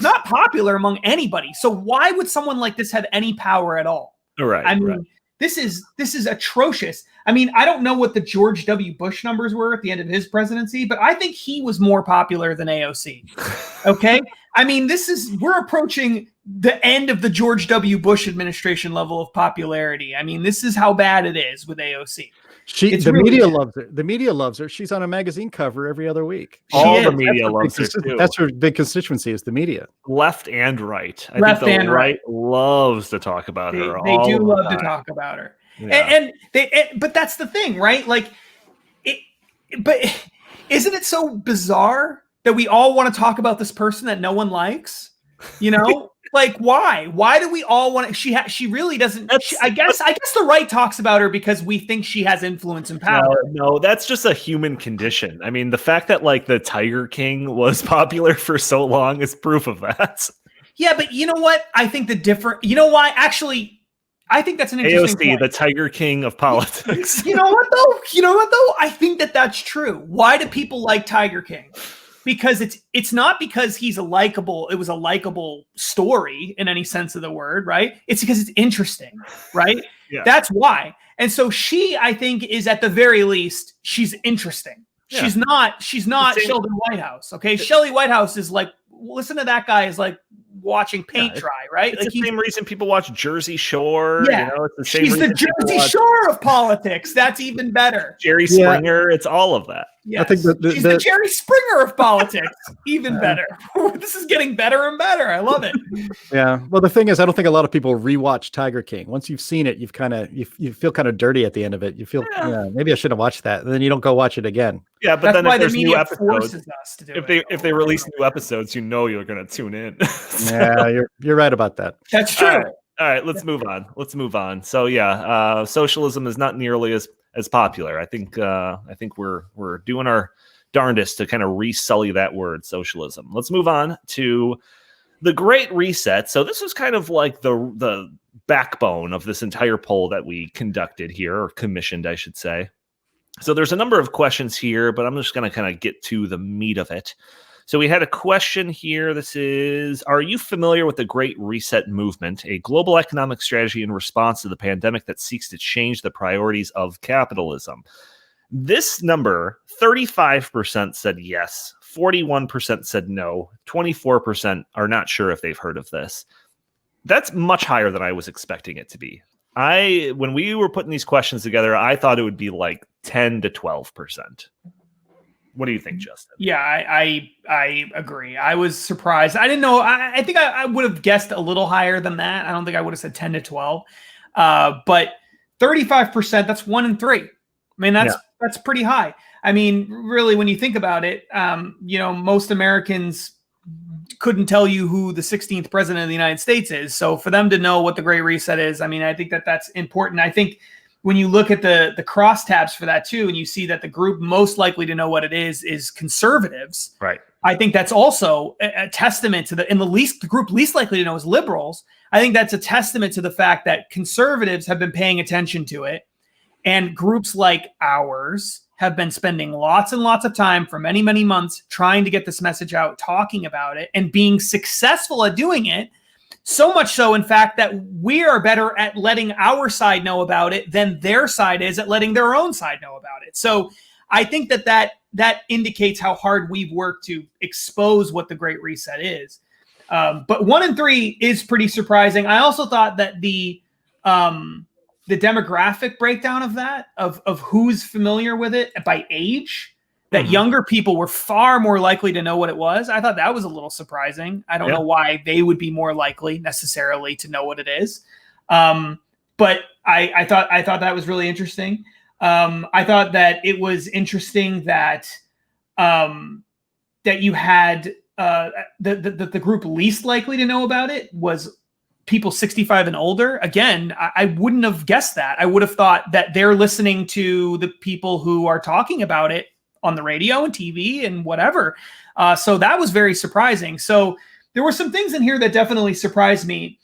not popular among anybody. So why would someone like this have any power at all? Right. I mean, this is atrocious. I mean, I don't know what the George W. Bush numbers were at the end of his presidency, but I think he was more popular than AOC. Okay? I mean, we're approaching the end of the George W. Bush administration level of popularity. I mean, this is how bad it is with AOC. The media loves her. The media loves her. She's on a magazine cover every other week. All the media loves her too. That's her big constituency, is the media. Left and right. I think the right loves to talk about her. They do love to talk about her. Yeah. But that's the thing, right? Like, but isn't it so bizarre that we all want to talk about this person that no one likes? You know, like why? Why do we all want to? She really doesn't. I guess the right talks about her because we think she has influence and power. No, that's just a human condition. I mean, the fact that like the Tiger King was popular for so long is proof of that. Yeah, but you know what? I think you know why? Actually, I think that's an interesting AOC, point. the Tiger King of politics. You know what though? I think that's true. Why do people like Tiger King? Because it's not because it was a likable story in any sense of the word, right? It's because it's interesting, right? Yeah. That's why. And so I think, is at the very least, she's interesting. Yeah. She's not Sheldon Whitehouse. Okay. Shelley Whitehouse is like, listen to that guy is like watching paint dry, right? It's like the same reason people watch Jersey Shore. Yeah. You know, it's the same She's the Jersey Shore of politics. That's even better. Jerry Springer. It's all of that. Yes. I think she's the Jerry Springer of politics. Even better. This is getting better and better. I love it. Yeah. Well, the thing is, I don't think a lot of people rewatch Tiger King. Once you've seen it, you feel kind of dirty at the end of it. You feel, maybe I should have watched that. And then you don't go watch it again. Yeah, but that's then if there's new episodes, if they release new episodes, you know you're going to tune in. Yeah, you're right about that. That's true. All right, let's move on. So yeah, socialism is not nearly as popular. I think we're doing our darndest to kind of resully that word, socialism. Let's move on to the Great Reset. So this was kind of like the backbone of this entire poll that we conducted here, or commissioned, I should say. So there's a number of questions here, but I'm just going to kind of get to the meat of it. So we had a question here. This is, are you familiar with the Great Reset movement, a global economic strategy in response to the pandemic that seeks to change the priorities of capitalism? This number, 35% said yes, 41% said no, 24% are not sure if they've heard of this. That's much higher than I was expecting it to be. When we were putting these questions together, I thought it would be like 10 to 12%. What do you think, Justin? Yeah, I agree. I was surprised. I didn't know. I think I would have guessed a little higher than that. I don't think I would have said 10 to 12. But 35%, that's 1 in 3. I mean, that's pretty high. I mean, really, when you think about it, most Americans couldn't tell you who the 16th president of the United States is. So for them to know what the Great Reset is, I mean, I think that's important. I think when you look at the crosstabs for that too, and you see that the group most likely to know what it is conservatives. Right. I think that's also a testament to the group least likely to know is liberals. I think that's a testament to the fact that conservatives have been paying attention to it, and groups like ours have been spending lots and lots of time for many, many months trying to get this message out, talking about it, and being successful at doing it. So much so, in fact, that we are better at letting our side know about it than their side is at letting their own side know about it. So I think that indicates how hard we've worked to expose what the Great Reset is. But 1 in 3 is pretty surprising. I also thought that the demographic breakdown of that, of who's familiar with it by age, that younger people were far more likely to know what it was. I thought that was a little surprising. I don't know why they would be more likely necessarily to know what it is. But I thought that was really interesting. I thought that it was interesting that you had the group least likely to know about it was people 65 and older. Again, I wouldn't have guessed that. I would have thought that they're listening to the people who are talking about it on the radio and TV and whatever. So that was very surprising. So there were some things in here that definitely surprised me.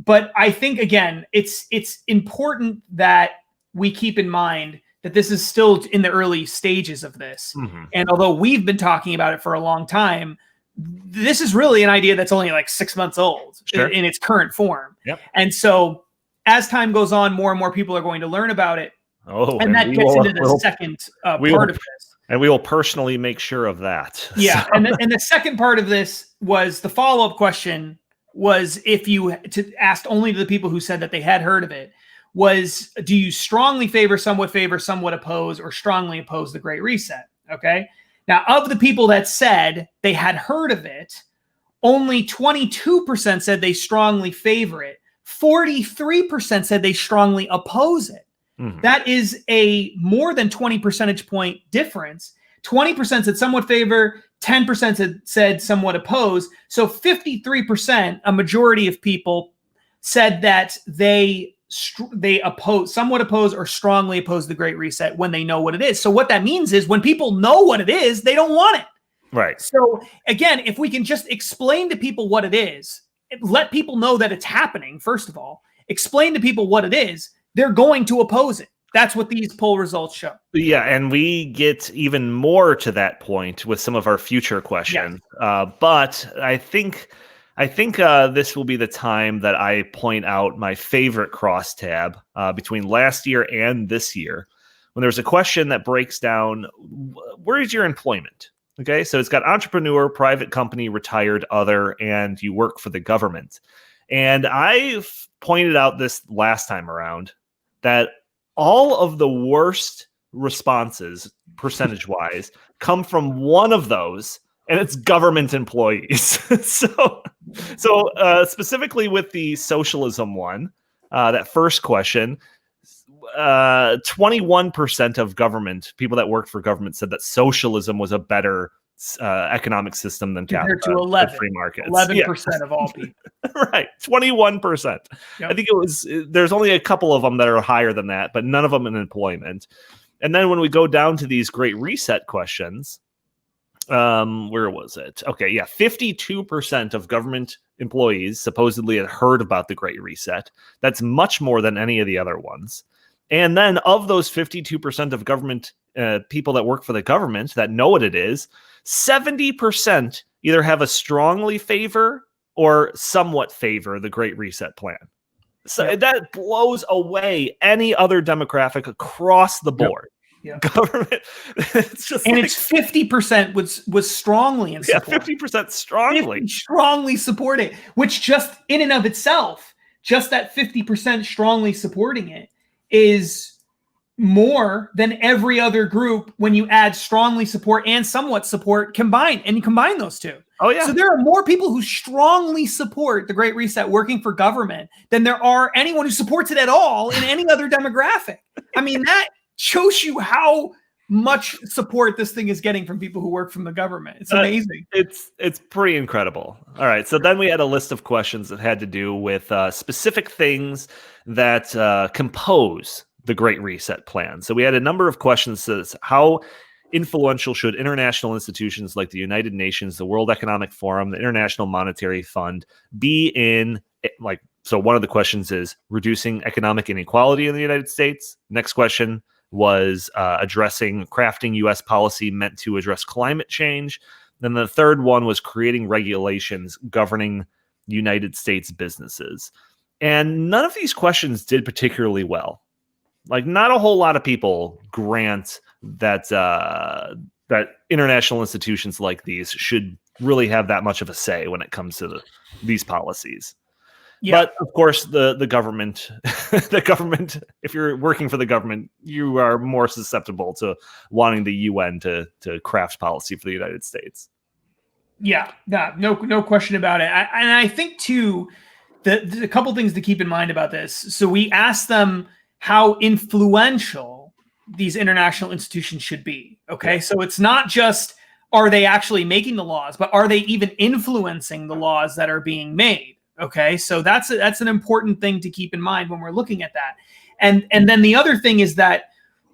But I think, again, it's important that we keep in mind that this is still in the early stages of this. Mm-hmm. And although we've been talking about it for a long time, this is really an idea that's only like 6 months old in its current form. Yep. And so as time goes on, more and more people are going to learn about it. Oh, And that gets into the second part of this. And we will personally make sure of that. Yeah. So. And the second part of this was the follow-up question was, if you asked only to the people who said that they had heard of it, was, do you strongly favor, somewhat oppose, or strongly oppose the Great Reset? Okay. Now, of the people that said they had heard of it, only 22% said they strongly favor it. 43% said they strongly oppose it. Mm-hmm. That is a more than 20 percentage point difference. 20% said somewhat favor, 10% said somewhat oppose. So 53%, a majority of people, said that they oppose, somewhat oppose, or strongly oppose the Great Reset when they know what it is. So what that means is when people know what it is, they don't want it. Right. So again, if we can just explain to people what it is, let people know that it's happening, first of all, explain to people what it is, they're going to oppose it. That's what these poll results show. Yeah, and we get even more to that point with some of our future questions. Yes. But I think this will be the time that I point out my favorite crosstab between last year and this year, when there's a question that breaks down, where is your employment? Okay, so it's got entrepreneur, private company, retired, other, and you work for the government. And I've pointed out this last time around that all of the worst responses, percentage-wise, come from one of those, and it's government employees. So specifically with the socialism one, that first question, 21% of government people that worked for government said that socialism was a better economic system than compared to 11 free markets. 11% of all people. Right, 21%. Yep. I think there's only a couple of them that are higher than that, but none of them in employment. And then when we go down to these Great Reset questions, where was it? Okay, yeah, 52% of government employees supposedly had heard about the Great Reset. That's much more than any of the other ones. And then of those 52% of government people that work for the government that know what it is, 70% either have a strongly favor or somewhat favor the Great Reset plan. So that blows away any other demographic across the board. Yeah. Government, it's just and it's 50% was strongly in support. 50% strongly. Strongly support it, which just in and of itself, just that 50% strongly supporting it is more than every other group when you add strongly support and somewhat support combined, and you combine those two. Oh, yeah. So there are more people who strongly support the Great Reset working for government than there are anyone who supports it at all in any other demographic. I mean, that shows you how much support this thing is getting from people who work from the government. It's amazing. It's pretty incredible. All right. So then we had a list of questions that had to do with specific things that compose the Great Reset plan. So we had a number of questions that says, how influential should international institutions like the United Nations, the World Economic Forum, the International Monetary Fund be in, like, so one of the questions is reducing economic inequality in the United States. Next question was addressing crafting U.S. policy meant to address climate change. Then the third one was creating regulations governing United States businesses. And none of these questions did particularly well. Like, not a whole lot of people grant that that international institutions like these should really have that much of a say when it comes to these policies. Yeah. But of course, the government, if you're working for the government, you are more susceptible to wanting the UN to craft policy for the United States. Yeah, no question about it. And I think too, the couple things to keep in mind about this. So we asked them how influential these international institutions should be. Okay, so it's not just are they actually making the laws, but are they even influencing the laws that are being made? Okay, so that's an important thing to keep in mind when we're looking at that. And then the other thing is that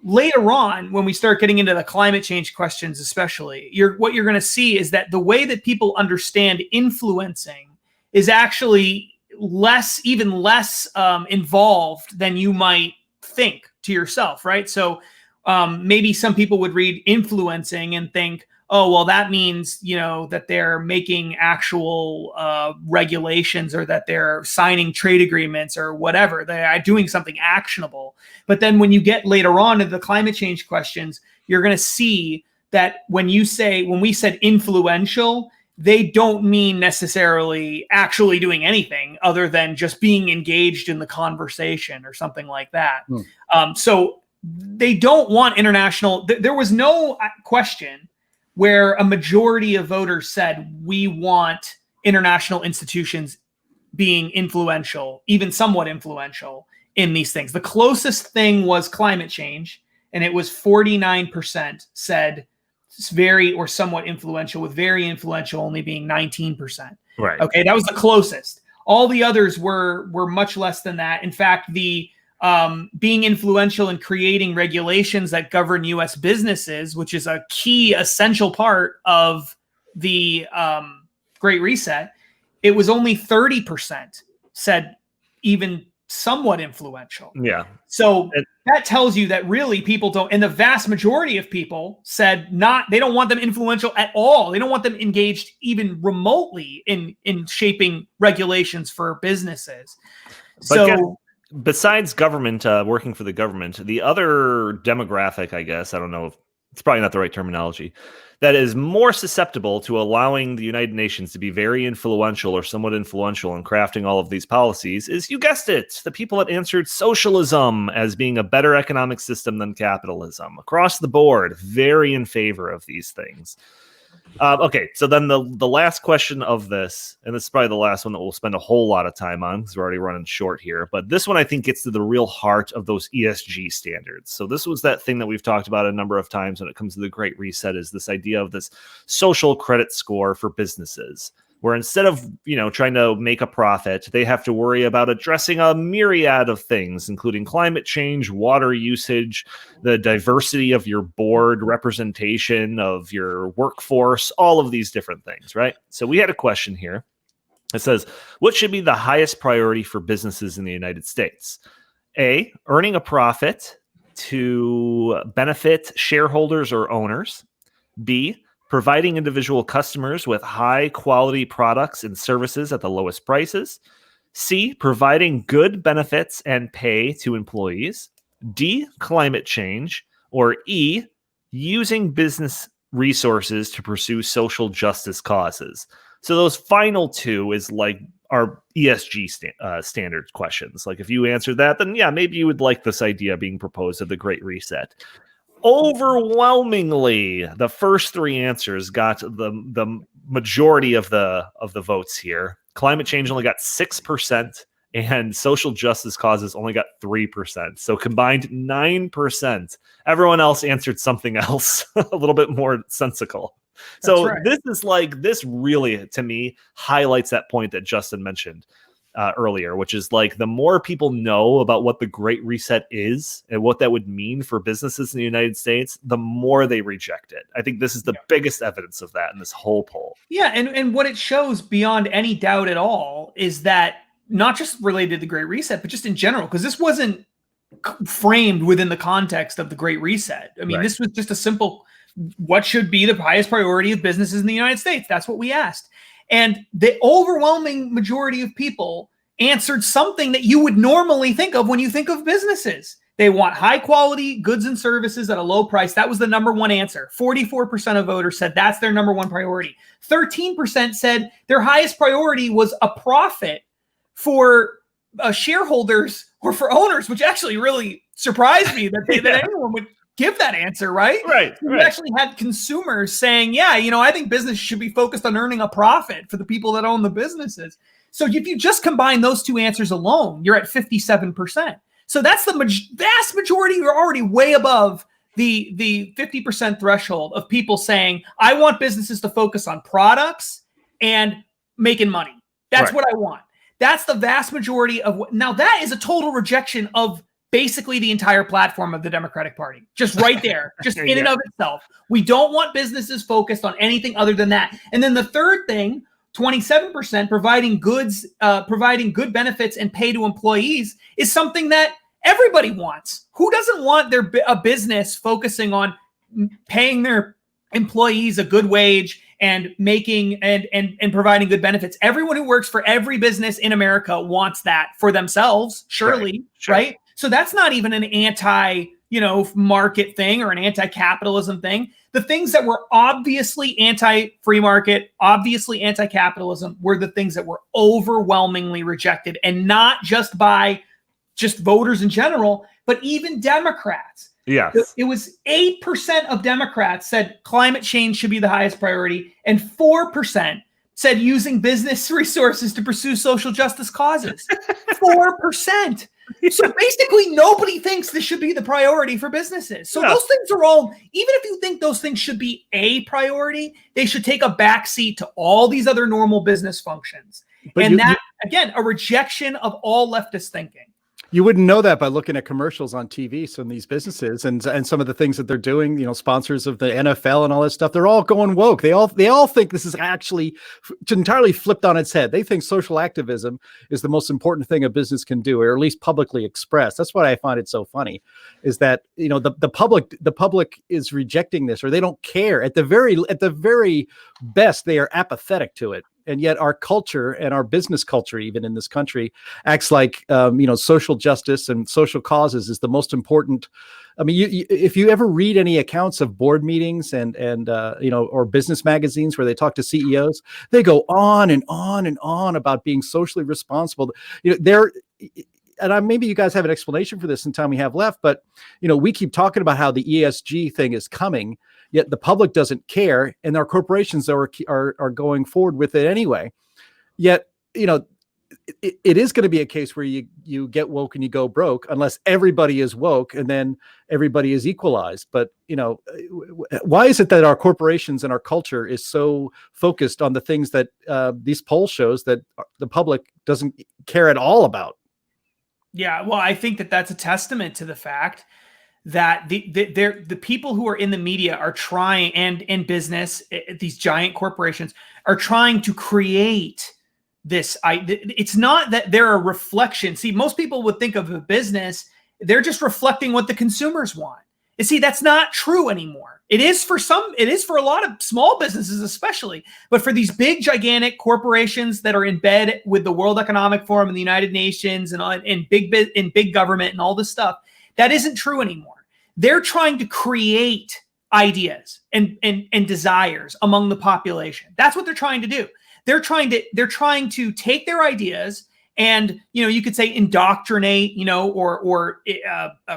later on, when we start getting into the climate change questions, especially, what you're going to see is that the way that people understand influencing is actually even less involved than you might think to yourself, right? So maybe some people would read influencing and think, oh, well, that means, that they're making actual regulations, or that they're signing trade agreements or whatever. They are doing something actionable. But then when you get later on to the climate change questions, you're going to see that when we said influential, they don't mean necessarily actually doing anything other than just being engaged in the conversation or something like that. So they don't want international. There was no question where a majority of voters said, we want international institutions being influential, even somewhat influential in these things. The closest thing was climate change, and it was 49% said it's very or somewhat influential, with very influential only being 19%. Right. Okay, that was the closest. All the others were much less than that. In fact, the being influential in creating regulations that govern U.S. businesses, which is a key essential part of the Great Reset, it was only 30% said even somewhat influential. Yeah. So that tells you that really people don't, and the vast majority of people said they don't want them influential at all. They don't want them engaged even remotely in shaping regulations for businesses. Besides government, working for the government, the other demographic, I guess, I don't know if it's probably not the right terminology, that is more susceptible to allowing the United Nations to be very influential or somewhat influential in crafting all of these policies is, you guessed it, the people that answered socialism as being a better economic system than capitalism. Across the board, very in favor of these things. Okay, so then the last question of this, and this is probably the last one that we'll spend a whole lot of time on because we're already running short here, but this one I think gets to the real heart of those ESG standards. So this was that thing that we've talked about a number of times when it comes to the Great Reset, is this idea of this social credit score for businesses, where instead of, trying to make a profit, they have to worry about addressing a myriad of things, including climate change, water usage, the diversity of your board, representation of your workforce, all of these different things, right? So we had a question here. It says, what should be the highest priority for businesses in the United States? A, earning a profit to benefit shareholders or owners. B, providing individual customers with high quality products and services at the lowest prices. C, providing good benefits and pay to employees. D, climate change. Or E, using business resources to pursue social justice causes. So those final two is like our ESG standards questions. Like if you answered that, then yeah, maybe you would like this idea being proposed of the Great Reset. Overwhelmingly, the first three answers got the majority of the votes here. Climate change only got 6%, and social justice causes only got 3%. So combined 9%. Everyone else answered something else, a little bit more sensical. So This is this really, to me, highlights that point that Justin mentioned earlier, which is the more people know about what the Great Reset is and what that would mean for businesses in the United States, the more they reject it. I think this is the biggest evidence of that in this whole poll. Yeah, and what it shows beyond any doubt at all is that not just related to the Great Reset, but just in general, because this wasn't framed within the context of the Great Reset. I mean, This was just a simple, what should be the highest priority of businesses in the United States? That's what we asked. And the overwhelming majority of people answered something that you would normally think of when you think of businesses. They want high quality goods and services at a low price. That was the number one answer. 44% of voters said that's their number one priority. 13% said their highest priority was a profit for shareholders or for owners, which actually really surprised me that anyone would give that answer, right? Right. We actually had consumers saying, yeah, I think business should be focused on earning a profit for the people that own the businesses. So if you just combine those two answers alone, you're at 57%. So that's the vast majority. You're already way above the 50% threshold of people saying, I want businesses to focus on products and making money. That's what I want. That's the vast majority of now that is a total rejection of basically the entire platform of the Democratic Party, just right there, just in and of itself. We don't want businesses focused on anything other than that. And then the third thing, 27%, providing good benefits and pay to employees is something that everybody wants. Who doesn't want a business focusing on paying their employees a good wage and making and providing good benefits. Everyone who works for every business in America wants that for themselves, surely, right? So that's not even an market thing or an anti-capitalism thing. The things that were obviously anti-free market, obviously anti-capitalism, were the things that were overwhelmingly rejected, and not just by just voters in general, but even Democrats. Yes. It was 8% of Democrats said climate change should be the highest priority, and 4% said using business resources to pursue social justice causes. 4%. So basically, nobody thinks this should be the priority for businesses. So those things are all, even if you think those things should be a priority, they should take a backseat to all these other normal business functions. But again, a rejection of all leftist thinking. You wouldn't know that by looking at commercials on TV. Some of these businesses and some of the things that they're doing, sponsors of the NFL and all that stuff, they're all going woke. They all think this is actually entirely flipped on its head. They think social activism is the most important thing a business can do, or at least publicly express. That's why I find it so funny, is that the public is rejecting this, or they don't care. At the very best, they are apathetic to it. And yet our culture and our business culture, even in this country, acts like, social justice and social causes is the most important. I mean, if you ever read any accounts of board meetings and or business magazines where they talk to CEOs, they go on and on and on about being socially responsible. Maybe you guys have an explanation for this in time we have left, but we keep talking about how the ESG thing is coming, yet the public doesn't care, and our corporations are going forward with it anyway. Yet, it is going to be a case where you get woke and you go broke, unless everybody is woke and then everybody is equalized. But why is it that our corporations and our culture is so focused on the things that these polls shows that the public doesn't care at all about? Yeah, well, I think that's a testament to the fact that the people who are in the media are trying, and in business, these giant corporations are trying to create this. It's not that they're a reflection. See, most people would think of a business, they're just reflecting what the consumers want. And see, that's not true anymore. It is for a lot of small businesses, especially, but for these big, gigantic corporations that are in bed with the World Economic Forum and the United Nations and big government and all this stuff, that isn't true anymore. They're trying to create ideas and desires among the population. That's what they're trying to do. They're trying to take their ideas and, you could say indoctrinate, or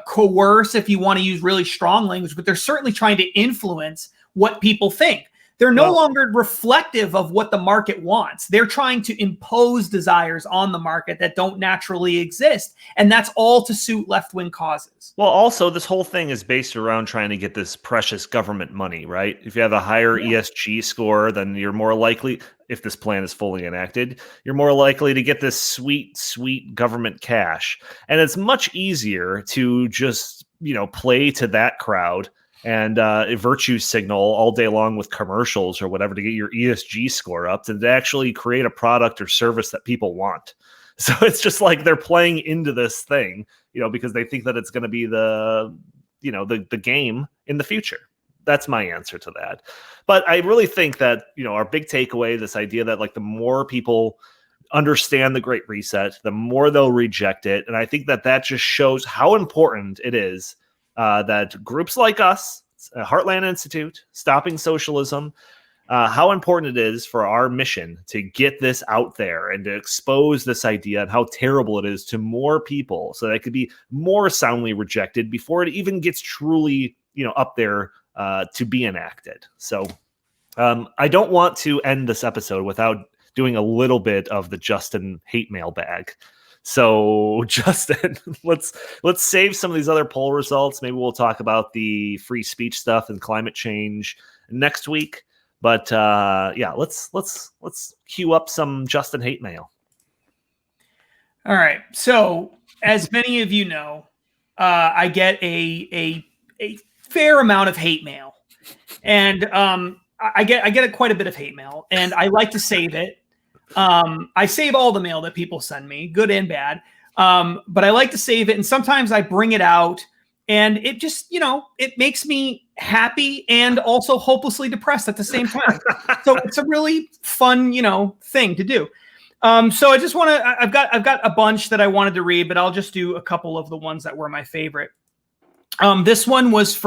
coerce, if you want to use really strong language, but they're certainly trying to influence what people think. They're no longer reflective of what the market wants. They're trying to impose desires on the market that don't naturally exist. And that's all to suit left-wing causes. Well, also, this whole thing is based around trying to get this precious government money, right? If you have a higher ESG score, then you're more likely, if this plan is fully enacted, you're more likely to get this sweet, sweet government cash. And it's much easier to just, play to that crowd and a virtue signal all day long with commercials or whatever to get your ESG score up, to actually create a product or service that people want. So it's just like they're playing into this thing, because they think that it's going to be the game in the future. That's my answer to that. But I really think that, our big takeaway, this idea that the more people understand the Great Reset, the more they'll reject it. And I think that just shows how important it is that groups like us, Heartland Institute, Stopping Socialism, how important it is for our mission to get this out there and to expose this idea and how terrible it is to more people, so that it could be more soundly rejected before it even gets truly, up there to be enacted. So I don't want to end this episode without doing a little bit of the Justin hate mail bag. So, Justin, let's save some of these other poll results. Maybe we'll talk about the free speech stuff and climate change next week. But let's queue up some Justin hate mail. All right. So, as many of you know, I get a fair amount of hate mail, and I get quite a bit of hate mail, and I like to save it. I save all the mail that people send me, good and bad. But I like to save it. And sometimes I bring it out And it just, it makes me happy and also hopelessly depressed at the same time. So it's a really fun, thing to do. So I just want to, I've got a bunch that I wanted to read, but I'll just do a couple of the ones that were my favorite. This one was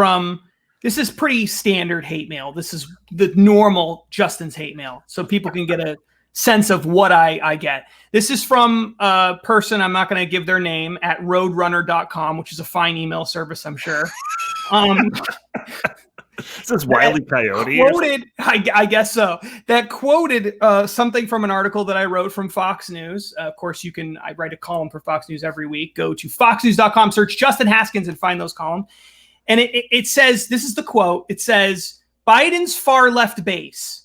this is pretty standard hate mail. This is the normal Justin's hate mail. So people can get a sense of what I get. This is from a person, I'm not going to give their name, at roadrunner.com, which is a fine email service, I'm sure. This is Wile E. Coyote. Quoted, I guess so. That quoted something from an article that I wrote from Fox News. Of course, I write a column for Fox News every week. Go to foxnews.com, search Justin Haskins, and find those columns. And it says, this is the quote. It says, Biden's far left base.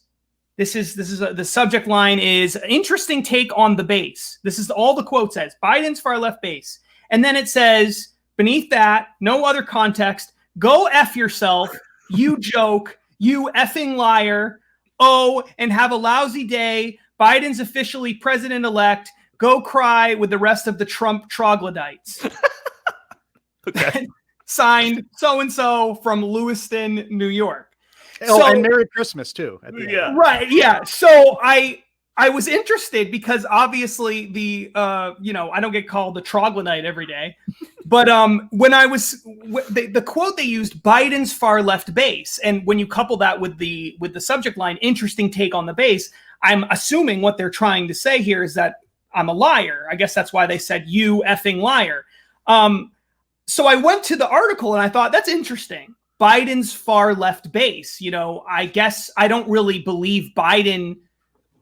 The subject line is interesting take on the base. This is all the quote says, Biden's far left base. And then it says, beneath that, no other context, go F yourself, you joke, you effing liar, and have a lousy day. Biden's officially president-elect. Go cry with the rest of the Trump troglodytes. Okay. Signed so-and-so from Lewiston, New York. And Merry Christmas too. At the end. Yeah. Right. Yeah. So I was interested because obviously I don't get called the troglodyte every day, but when I was the quote they used, Biden's far left base, and when you couple that with the subject line, interesting take on the base, I'm assuming what they're trying to say here is that I'm a liar. I guess that's why they said you effing liar. So I went to the article and I thought that's interesting. Biden's far left base. I guess I don't really believe Biden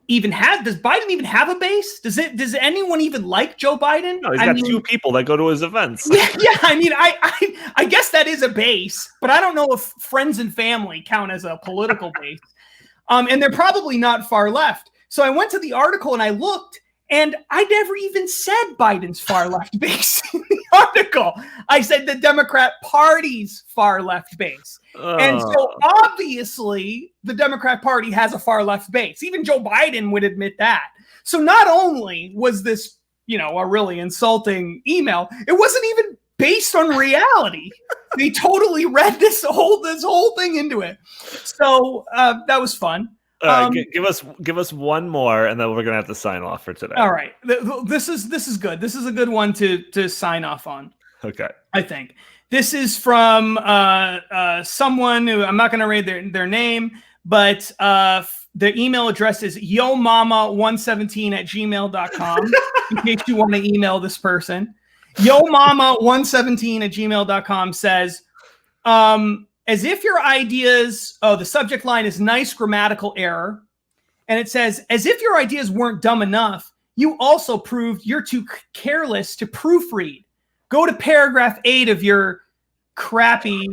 does Biden even have a base? Does anyone even like Joe Biden? No, he's got two people that go to his events. Yeah. I guess that is a base, but I don't know if friends and family count as a political base. And they're probably not far left. So I went to the article and I looked, and I never even said Biden's far left base in the article. I said the Democrat Party's far left base. And so obviously the Democrat Party has a far left base. Even Joe Biden would admit that. So not only was this, a really insulting email, it wasn't even based on reality. They totally read this whole thing into it. So that was fun. Give us one more, and then we're gonna have to sign off for today. All right, this is good. This is a good one to sign off on. Okay, I think this is from someone who I'm not going to read their name, but the email address is yomama117@gmail.com. In case you want to email this person, yomama117@gmail.com says, as if your ideas, the subject line is nice grammatical error. And it says, as if your ideas weren't dumb enough, you also proved you're too careless to proofread. Go to paragraph 8 of your crappy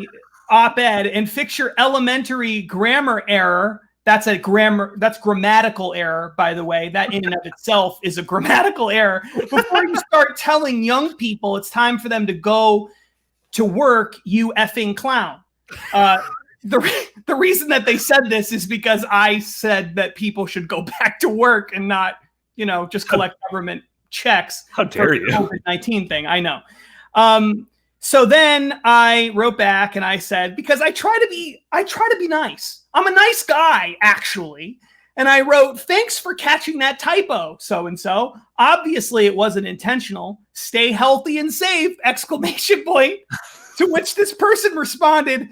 op-ed and fix your elementary grammar error. That's grammatical error, by the way. That in and of itself is a grammatical error. Before you start telling young people it's time for them to go to work, you effing clown. The reason that they said this is because I said that people should go back to work and not, just collect government checks. How dare you? COVID-19 thing. I know. So then I wrote back and I said, because I try to be nice. I'm a nice guy, actually. And I wrote, thanks for catching that typo, so-and-so. Obviously it wasn't intentional. Stay healthy and safe, ! To which this person responded,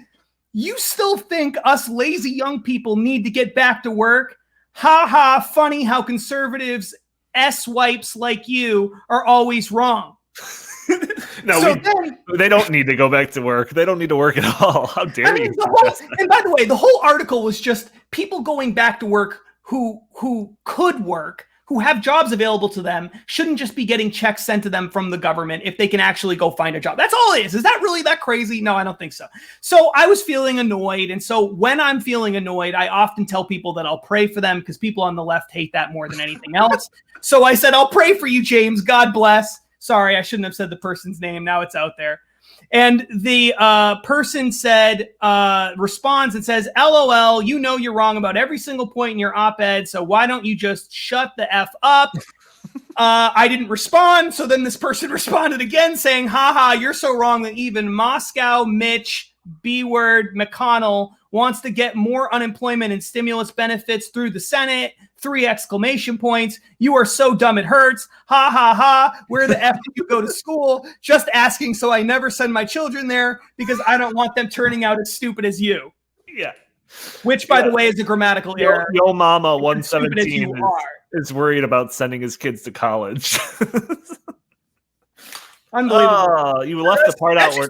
you still think us lazy young people need to get back to work? Ha ha, funny how conservatives S-wipes like you are always wrong. No, they don't need to go back to work. They don't need to work at all. How dare you? And by the way, the whole article was just people going back to work who could work, who have jobs available to them, shouldn't just be getting checks sent to them from the government if they can actually go find a job. That's all it is. Is that really that crazy? No, I don't think so. So I was feeling annoyed. And so when I'm feeling annoyed, I often tell people that I'll pray for them because people on the left hate that more than anything else. So I said, I'll pray for you, James. God bless. Sorry, I shouldn't have said the person's name. Now it's out there. And the person responds and says, LOL, you know you're wrong about every single point in your op-ed, so why don't you just shut the F up? I didn't respond. So then this person responded again saying, haha, you're so wrong that even Moscow, Mitch, B-word, McConnell wants to get more unemployment and stimulus benefits through the Senate. 3 exclamation points. You are so dumb it hurts. Ha ha ha. Where the F do you go to school? Just asking so I never send my children there because I don't want them turning out as stupid as you. Yeah. Which, by the way, is a grammatical error. Yo mama As stupid as 117 you are. is worried about sending his kids to college. Unbelievable. You left the part out where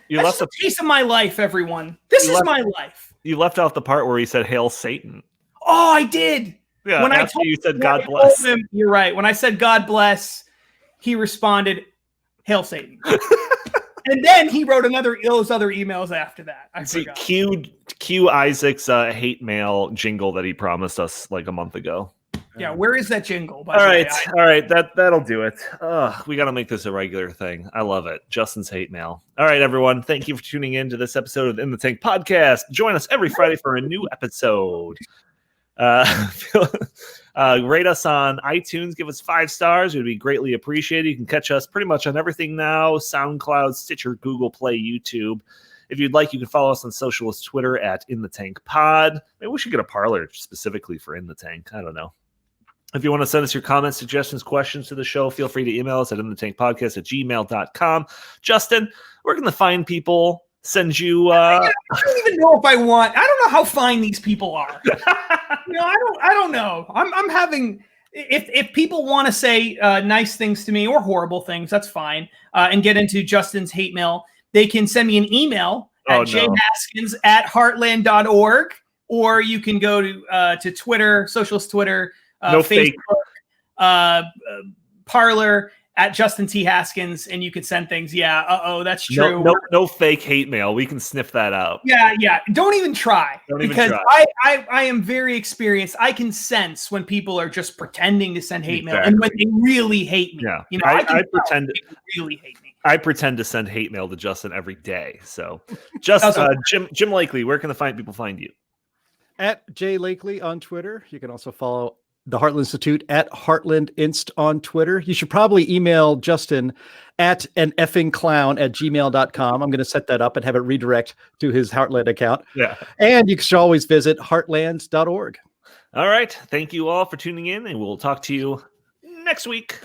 you left a piece of my life, everyone. This is my life. You left out the part where he said "Hail Satan." Oh, I did. Yeah, when after you said "God I bless." told him, you're right. When I said "God bless," he responded, "Hail Satan." And then he wrote those other emails after that. I forgot. Cue Isaac's hate mail jingle that he promised us like a month ago. Yeah, where is that jingle? All right. That'll do it. We got to make this a regular thing. I love it. Justin's hate mail. All right, everyone. Thank you for tuning in to this episode of In the Tank podcast. Join us every Friday for a new episode. Rate us on iTunes. Give us 5 stars. It would be greatly appreciated. You can catch us pretty much on everything now: SoundCloud, Stitcher, Google Play, YouTube. If you'd like, you can follow us on socialist Twitter at In the Tank Pod. Maybe we should get a parlor specifically for In the Tank. I don't know. If you want to send us your comments, suggestions, questions to the show, feel free to email us at inthetankpodcast@gmail.com. Justin, where can the fine people send you? I don't even know if I want. I don't know how fine these people are. I don't know. I'm having. If people want to say nice things to me or horrible things, that's fine. And get into Justin's hate mail. They can send me an email at jhaskins@heartland.org, or you can go to Twitter, socialist Twitter, Facebook, Parlor at Justin T. Haskins, and you can send things. Yeah, that's true. No fake hate mail. We can sniff that out. Yeah. Don't even try. I am very experienced. I can sense when people are just pretending to send hate mail and when they really hate me. Yeah, I pretend they really hate me. I pretend to send hate mail to Justin every day. So, Jim Lakely, where can the fine people find you? At J Lakely on Twitter. You can also follow the Heartland Institute at Heartland Inst on Twitter. You should probably email Justin at aneffingclown@gmail.com. I'm going to set that up and have it redirect to his Heartland account. Yeah. And you should always visit heartlands.org. All right. Thank you all for tuning in, and we'll talk to you next week.